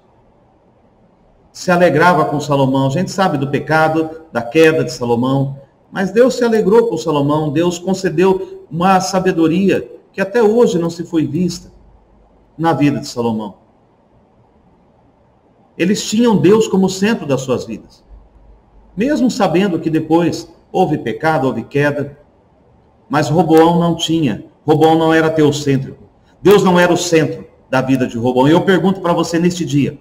se alegrava com Salomão. A gente sabe do pecado, da queda de Salomão, mas Deus se alegrou com Salomão. Deus concedeu uma sabedoria que até hoje não se foi vista na vida de Salomão. Eles tinham Deus como centro das suas vidas, mesmo sabendo que depois houve pecado, houve queda, mas Roboão não tinha. Roboão não era teocêntrico. Deus não era o centro da vida de Roboão. E eu pergunto para você neste dia,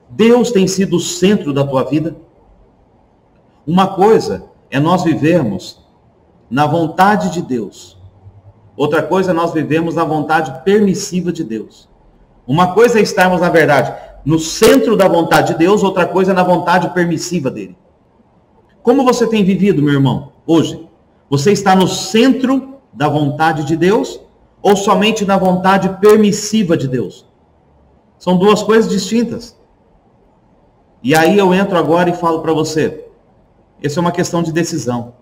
Deus tem sido o centro da tua vida? Uma coisa é nós vivermos na vontade de Deus. Outra coisa é nós vivemos na vontade permissiva de Deus. Uma coisa é estarmos, na verdade, no centro da vontade de Deus, outra coisa é na vontade permissiva dele. Como você tem vivido, meu irmão, hoje? Você está no centro da vontade de Deus ou somente na vontade permissiva de Deus? São duas coisas distintas. E aí eu entro agora e falo para você, essa é uma questão de decisão.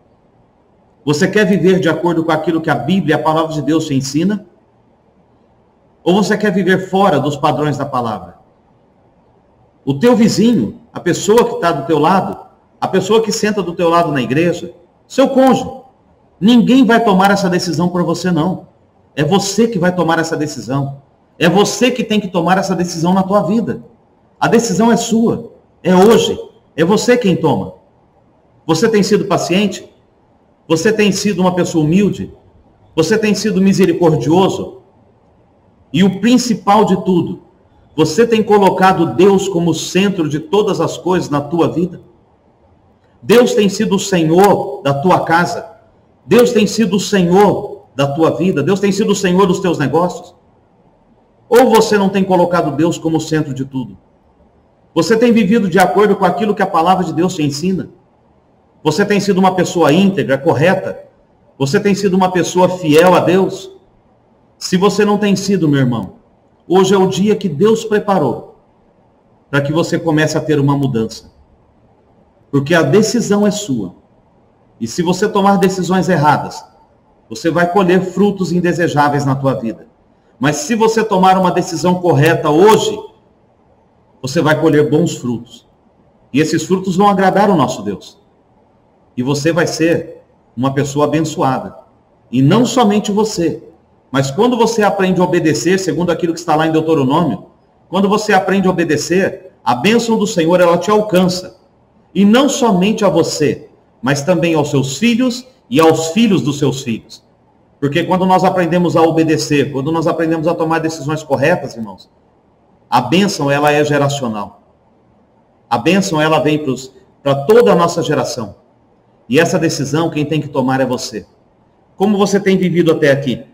Você quer viver de acordo com aquilo que a Bíblia, a palavra de Deus te ensina? Ou você quer viver fora dos padrões da palavra? O teu vizinho, a pessoa que está do teu lado, a pessoa que senta do teu lado na igreja, seu cônjuge, ninguém vai tomar essa decisão por você, não. É você que vai tomar essa decisão. É você que tem que tomar essa decisão na tua vida. A decisão é sua. É hoje. É você quem toma. Você tem sido paciente? Você tem sido uma pessoa humilde? Você tem sido misericordioso? E o principal de tudo, você tem colocado Deus como centro de todas as coisas na tua vida? Deus tem sido o Senhor da tua casa? Deus tem sido o Senhor da tua vida? Deus tem sido o Senhor dos teus negócios? Ou você não tem colocado Deus como centro de tudo? Você tem vivido de acordo com aquilo que a palavra de Deus te ensina? Você tem sido uma pessoa íntegra, correta? Você tem sido uma pessoa fiel a Deus? Se você não tem sido, meu irmão, hoje é o dia que Deus preparou para que você comece a ter uma mudança. Porque a decisão é sua. E se você tomar decisões erradas, você vai colher frutos indesejáveis na tua vida. Mas se você tomar uma decisão correta hoje, você vai colher bons frutos. E esses frutos vão agradar o nosso Deus. E você vai ser uma pessoa abençoada. E não somente você, mas quando você aprende a obedecer, segundo aquilo que está lá em Deuteronômio, quando você aprende a obedecer, a bênção do Senhor, ela te alcança. E não somente a você, mas também aos seus filhos e aos filhos dos seus filhos. Porque quando nós aprendemos a obedecer, quando nós aprendemos a tomar decisões corretas, irmãos, a bênção, ela é geracional. A bênção, ela vem para toda a nossa geração. E essa decisão, quem tem que tomar é você. Como você tem vivido até aqui?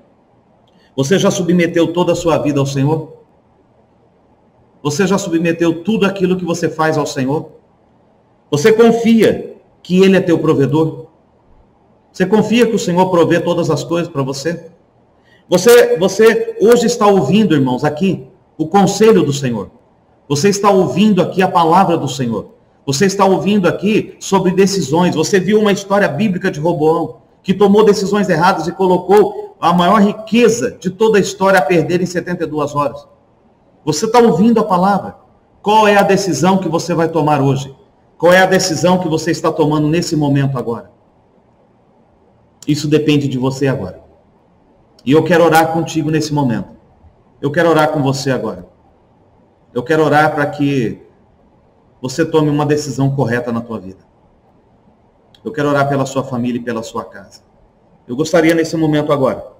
Você já submeteu toda a sua vida ao Senhor? Você já submeteu tudo aquilo que você faz ao Senhor? Você confia que Ele é teu provedor? Você confia que o Senhor provê todas as coisas para você? Você hoje está ouvindo, irmãos, aqui, o conselho do Senhor. Você está ouvindo aqui a palavra do Senhor. Você está ouvindo aqui sobre decisões. Você viu uma história bíblica de Roboão, que tomou decisões erradas e colocou a maior riqueza de toda a história a perder em 72 horas. Você está ouvindo a palavra. Qual é a decisão que você vai tomar hoje? Qual é a decisão que você está tomando nesse momento agora? Isso depende de você agora. E eu quero orar contigo nesse momento. Eu quero orar com você agora. Eu quero orar para que você tome uma decisão correta na tua vida. Eu quero orar pela sua família e pela sua casa. Eu gostaria nesse momento agora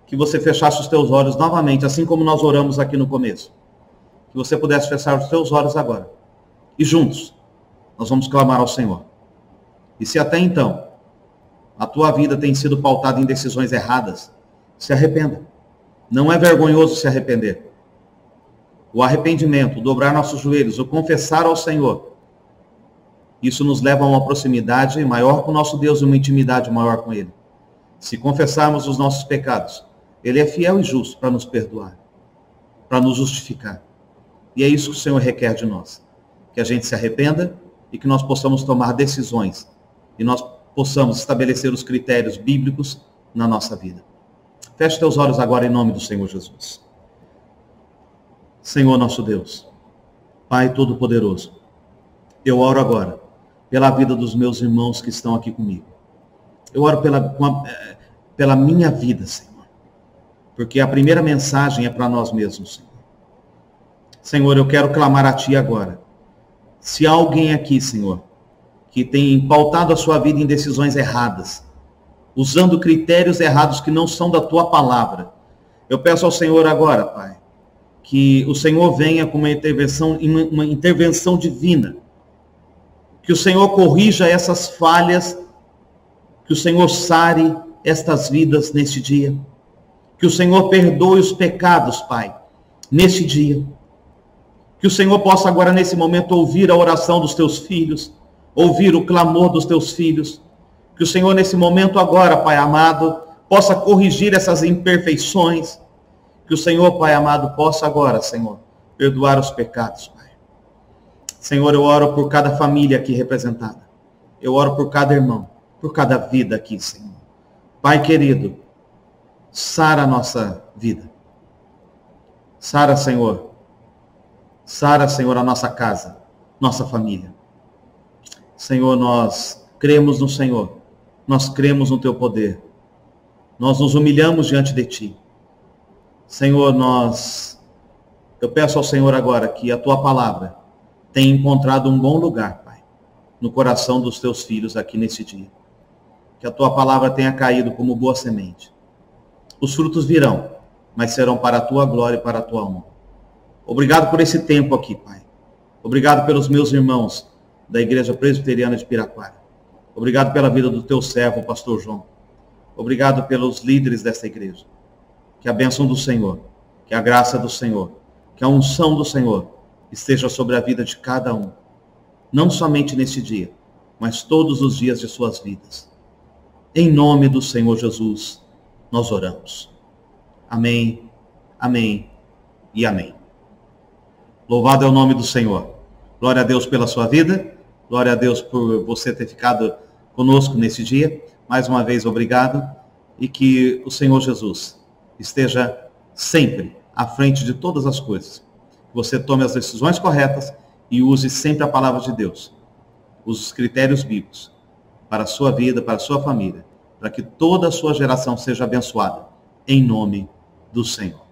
que você fechasse os teus olhos novamente, assim como nós oramos aqui no começo. Que você pudesse fechar os teus olhos agora. E juntos, nós vamos clamar ao Senhor. E se até então, a tua vida tem sido pautada em decisões erradas, se arrependa. Não é vergonhoso se arrepender. O arrependimento, o dobrar nossos joelhos, o confessar ao Senhor, isso nos leva a uma proximidade maior com o nosso Deus e uma intimidade maior com Ele. Se confessarmos os nossos pecados, Ele é fiel e justo para nos perdoar, para nos justificar. E é isso que o Senhor requer de nós. Que a gente se arrependa e que nós possamos tomar decisões e nós possamos estabelecer os critérios bíblicos na nossa vida. Feche teus olhos agora em nome do Senhor Jesus. Senhor nosso Deus, Pai Todo-Poderoso, eu oro agora pela vida dos meus irmãos que estão aqui comigo. Eu oro pela minha vida, Senhor, porque a primeira mensagem é para nós mesmos, Senhor. Senhor, eu quero clamar a Ti agora. Se há alguém aqui, Senhor, que tem pautado a sua vida em decisões erradas, usando critérios errados que não são da Tua palavra, eu peço ao Senhor agora, Pai, que o Senhor venha com uma intervenção divina, que o Senhor corrija essas falhas, que o Senhor sare estas vidas neste dia, que o Senhor perdoe os pecados, Pai, neste dia, que o Senhor possa agora nesse momento ouvir a oração dos Teus filhos, ouvir o clamor dos Teus filhos, que o Senhor nesse momento agora, Pai amado, possa corrigir essas imperfeições, que o Senhor, Pai amado, possa agora, Senhor, perdoar os pecados, Pai. Senhor, eu oro por cada família aqui representada. Eu oro por cada irmão, por cada vida aqui, Senhor. Pai querido, sara a nossa vida. Sara, Senhor. Sara, Senhor, a nossa casa, nossa família. Senhor, nós cremos no Senhor. Nós cremos no Teu poder. Nós nos humilhamos diante de Ti. Senhor, eu peço ao Senhor agora que a Tua palavra tenha encontrado um bom lugar, Pai, no coração dos Teus filhos aqui nesse dia. Que a Tua palavra tenha caído como boa semente. Os frutos virão, mas serão para a Tua glória e para a Tua honra. Obrigado por esse tempo aqui, Pai. Obrigado pelos meus irmãos da Igreja Presbiteriana de Piraquara. Obrigado pela vida do Teu servo, o pastor João. Obrigado pelos líderes dessa igreja. Que a bênção do Senhor, que a graça do Senhor, que a unção do Senhor esteja sobre a vida de cada um. Não somente nesse dia, mas todos os dias de suas vidas. Em nome do Senhor Jesus, nós oramos. Amém, amém e amém. Louvado é o nome do Senhor. Glória a Deus pela sua vida. Glória a Deus por você ter ficado conosco nesse dia. Mais uma vez, obrigado. E que o Senhor Jesus esteja sempre à frente de todas as coisas. Que você tome as decisões corretas e use sempre a palavra de Deus. Use os critérios bíblicos para a sua vida, para a sua família. Para que toda a sua geração seja abençoada. Em nome do Senhor.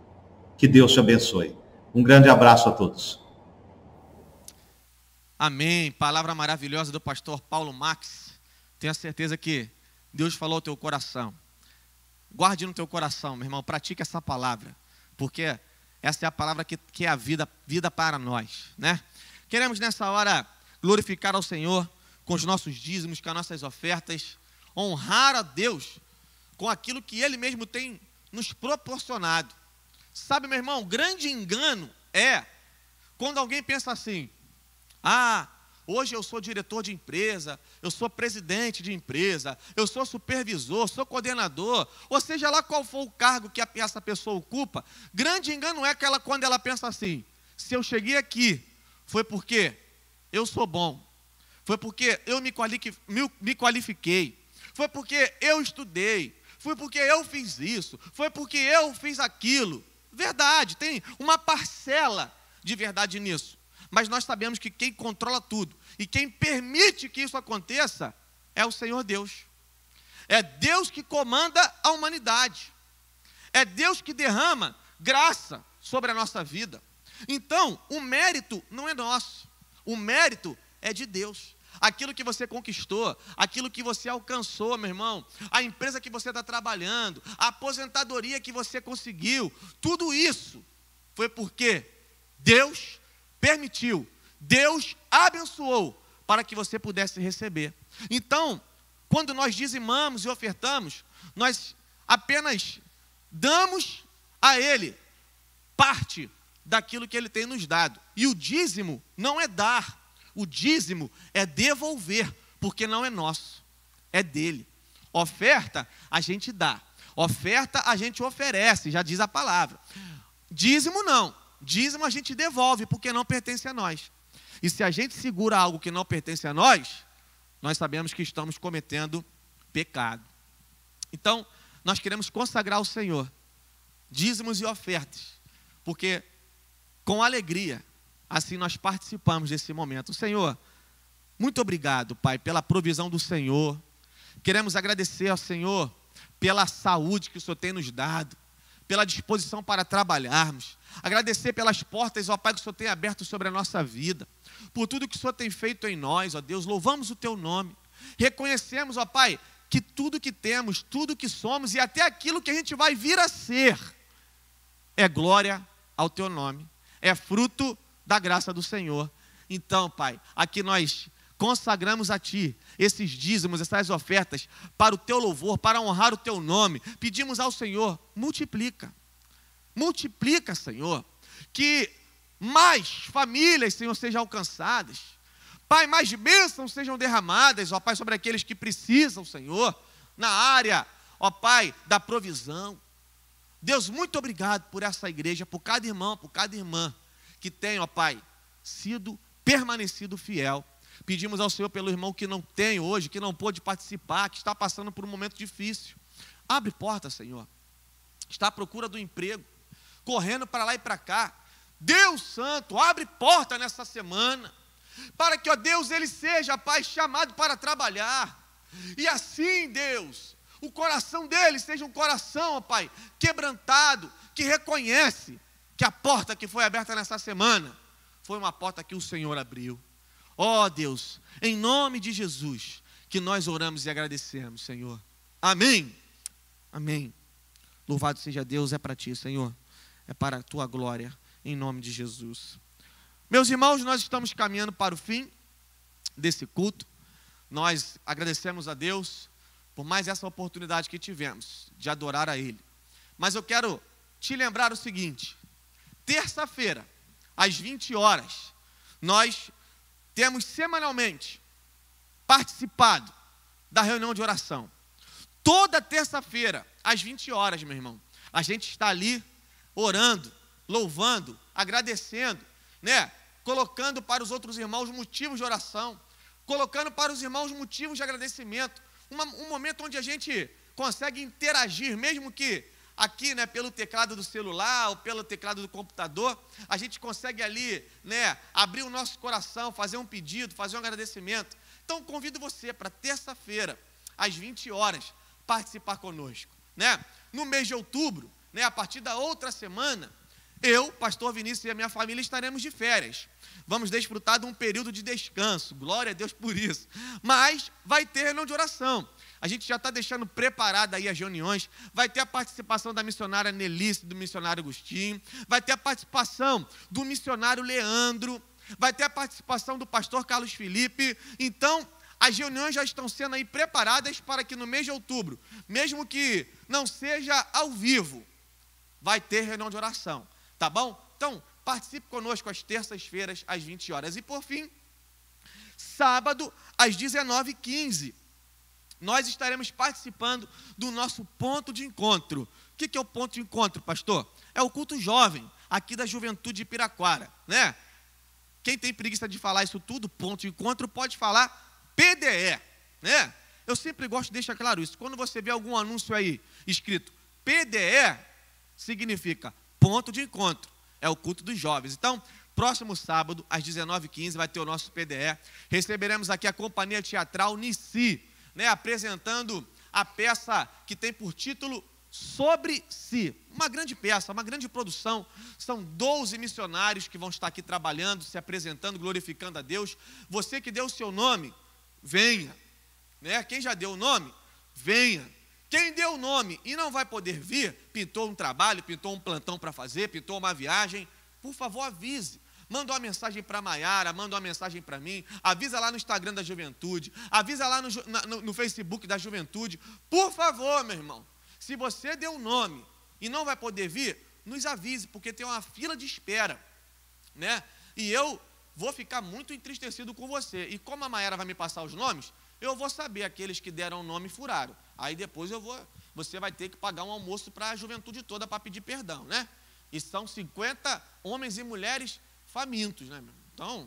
Que Deus te abençoe. Um grande abraço a todos. Amém. Palavra maravilhosa do pastor Paulo Max. Tenho certeza que Deus falou ao teu coração. Guarde no teu coração, meu irmão. Pratique essa palavra. Porque essa é a palavra que é a vida para nós, né? Queremos nessa hora glorificar ao Senhor com os nossos dízimos, com as nossas ofertas. Honrar a Deus com aquilo que Ele mesmo tem nos proporcionado. Sabe, meu irmão, grande engano é quando alguém pensa assim: hoje eu sou diretor de empresa, eu sou presidente de empresa, eu sou supervisor, sou coordenador, ou seja lá qual for o cargo que essa pessoa ocupa. Grande engano é quando ela pensa assim: se eu cheguei aqui, foi porque eu sou bom, foi porque eu me qualifiquei, foi porque eu estudei, foi porque eu fiz isso, foi porque eu fiz aquilo. Verdade, tem uma parcela de verdade nisso. Mas nós sabemos que quem controla tudo e quem permite que isso aconteça é o Senhor Deus. É Deus que comanda a humanidade. É Deus que derrama graça sobre a nossa vida. Então, o mérito não é nosso. O mérito é de Deus. Aquilo que você conquistou, aquilo que você alcançou, meu irmão, a empresa que você está trabalhando, a aposentadoria que você conseguiu, tudo isso foi porque Deus permitiu, Deus abençoou para que você pudesse receber. Então, quando nós dizimamos e ofertamos, nós apenas damos a Ele parte daquilo que Ele tem nos dado. E o dízimo não é dar. O dízimo é devolver, porque não é nosso, é dele. Oferta, a gente dá. Oferta, a gente oferece, já diz a palavra. Dízimo não. Dízimo a gente devolve, porque não pertence a nós. E se a gente segura algo que não pertence a nós, nós sabemos que estamos cometendo pecado. Então, nós queremos consagrar ao Senhor dízimos e ofertas, porque com alegria, assim nós participamos desse momento. Senhor, muito obrigado, Pai, pela provisão do Senhor. Queremos agradecer ao Senhor pela saúde que o Senhor tem nos dado, pela disposição para trabalharmos. Agradecer pelas portas, ó Pai, que o Senhor tem aberto sobre a nossa vida. Por tudo que o Senhor tem feito em nós, ó Deus, louvamos o Teu nome. Reconhecemos, ó Pai, que tudo que temos, tudo que somos e até aquilo que a gente vai vir a ser é glória ao Teu nome. É fruto da graça do Senhor. Então, Pai, aqui nós consagramos a Ti esses dízimos, essas ofertas para o Teu louvor, para honrar o Teu nome. Pedimos ao Senhor, multiplica, Senhor, que mais famílias, Senhor, sejam alcançadas. Pai, mais bênçãos sejam derramadas, ó Pai, sobre aqueles que precisam, Senhor, na área, ó Pai, da provisão. Deus, muito obrigado por essa igreja, por cada irmão, por cada irmã que tem, ó Pai, permanecido fiel. Pedimos ao Senhor pelo irmão que não tem hoje, que não pôde participar, que está passando por um momento difícil. Abre porta, Senhor. Está à procura do emprego, correndo para lá e para cá. Deus Santo, abre porta nessa semana, para que, ó Deus, ele seja, Pai, chamado para trabalhar. E assim, Deus, o coração dele seja um coração, ó Pai, quebrantado, que reconhece que a porta que foi aberta nessa semana foi uma porta que o Senhor abriu. Ó Deus, em nome de Jesus, que nós oramos e agradecemos, Senhor. Amém. Amém. Louvado seja Deus, é para ti, Senhor. É para a tua glória, em nome de Jesus. Meus irmãos, nós estamos caminhando para o fim desse culto. Nós agradecemos a Deus por mais essa oportunidade que tivemos de adorar a Ele. Mas eu quero te lembrar o seguinte: terça-feira, às 20 horas, nós temos semanalmente participado da reunião de oração. Toda terça-feira, às 20 horas, meu irmão, a gente está ali orando, louvando, agradecendo, né? Colocando para os outros irmãos motivos de oração, colocando para os irmãos motivos de agradecimento. Um momento onde a gente consegue interagir, mesmo que aqui, né, pelo teclado do celular ou pelo teclado do computador, a gente consegue ali, né, abrir o nosso coração, fazer um pedido, fazer um agradecimento. Então, convido você para terça-feira, às 20 horas, participar conosco, né? No mês de outubro, né, a partir da outra semana, eu, pastor Vinícius e a minha família estaremos de férias. Vamos desfrutar de um período de descanso, glória a Deus por isso. Mas vai ter reunião de oração. A gente já está deixando preparada aí as reuniões. Vai ter a participação da missionária Nelice, do missionário Agostinho. Vai ter a participação do missionário Leandro. Vai ter a participação do pastor Carlos Felipe. Então, as reuniões já estão sendo aí preparadas para que no mês de outubro, mesmo que não seja ao vivo, vai ter reunião de oração, tá bom? Então, participe conosco às terças-feiras, às 20 horas. E por fim, sábado, às 19h15, nós estaremos participando do nosso ponto de encontro. O que é o ponto de encontro, pastor? É o culto jovem, aqui da Juventude de Piraquara, né? Quem tem preguiça de falar isso tudo, ponto de encontro, pode falar PDE, né? Eu sempre gosto de deixar claro isso. Quando você vê algum anúncio aí escrito PDE, significa ponto de encontro. É o culto dos jovens. Então, próximo sábado, às 19h15, vai ter o nosso PDE. Receberemos aqui a companhia teatral Nissi, né, apresentando a peça que tem por título Sobre Si. Uma grande peça, uma grande produção. São 12 missionários que vão estar aqui trabalhando, se apresentando, glorificando a Deus. Você que deu o seu nome, venha, né? Quem já deu o nome, venha. Quem deu o nome e não vai poder vir, pintou um trabalho, pintou um plantão para fazer, pintou uma viagem, por favor avise. Manda uma mensagem para a Maiara, manda uma mensagem para mim, avisa lá no Instagram da Juventude, avisa lá no Facebook da Juventude. Por favor, meu irmão, se você deu o nome e não vai poder vir, nos avise, porque tem uma fila de espera, né? E eu vou ficar muito entristecido com você. E como a Maiara vai me passar os nomes, eu vou saber aqueles que deram o nome e furaram. Aí depois você vai ter que pagar um almoço para a juventude toda para pedir perdão, né? E são 50 homens e mulheres famintos, né? Então,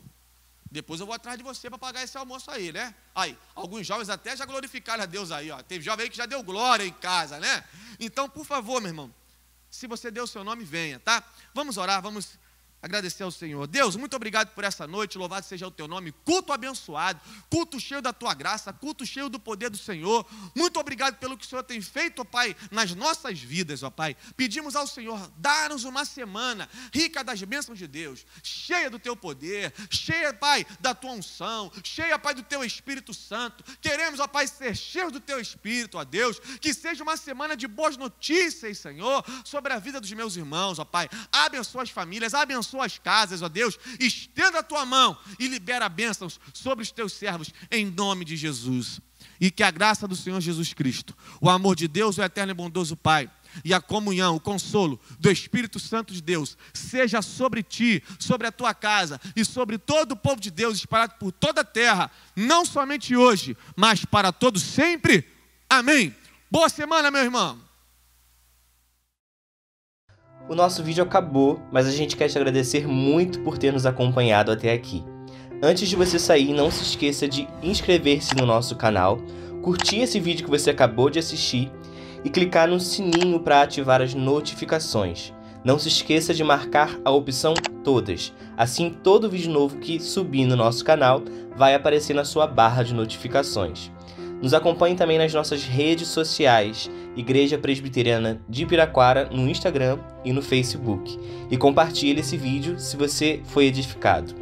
depois eu vou atrás de você para pagar esse almoço aí, né? Aí, alguns jovens até já glorificaram a Deus aí, ó. Teve jovem aí que já deu glória em casa, né? Então, por favor, meu irmão, se você deu o seu nome, venha, tá? Vamos orar, vamos agradecer ao Senhor. Deus, muito obrigado por essa noite, louvado seja o teu nome, culto abençoado, culto cheio da tua graça, culto cheio do poder do Senhor. Muito obrigado pelo que o Senhor tem feito, ó Pai, nas nossas vidas, ó Pai. Pedimos ao Senhor, dá-nos uma semana rica das bênçãos de Deus, cheia do teu poder, cheia, Pai, da tua unção, cheia, Pai, do teu Espírito Santo. Queremos, ó Pai, ser cheios do teu Espírito, ó Deus, que seja uma semana de boas notícias, Senhor, sobre a vida dos meus irmãos, ó Pai. Abençoa as famílias, abençoa as casas, ó Deus, estenda a tua mão e libera bênçãos sobre os teus servos, em nome de Jesus. E que a graça do Senhor Jesus Cristo, o amor de Deus, o eterno e bondoso Pai, e a comunhão, o consolo do Espírito Santo de Deus, seja sobre ti, sobre a tua casa e sobre todo o povo de Deus, espalhado por toda a terra, não somente hoje, mas para todos sempre. Amém. Boa semana, meu irmão. O nosso vídeo acabou, mas a gente quer te agradecer muito por ter nos acompanhado até aqui. Antes de você sair, não se esqueça de inscrever-se no nosso canal, curtir esse vídeo que você acabou de assistir e clicar no sininho para ativar as notificações. Não se esqueça de marcar a opção Todas, assim todo vídeo novo que subir no nosso canal vai aparecer na sua barra de notificações. Nos acompanhe também nas nossas redes sociais, Igreja Presbiteriana de Piraquara, no Instagram e no Facebook. E compartilhe esse vídeo se você foi edificado.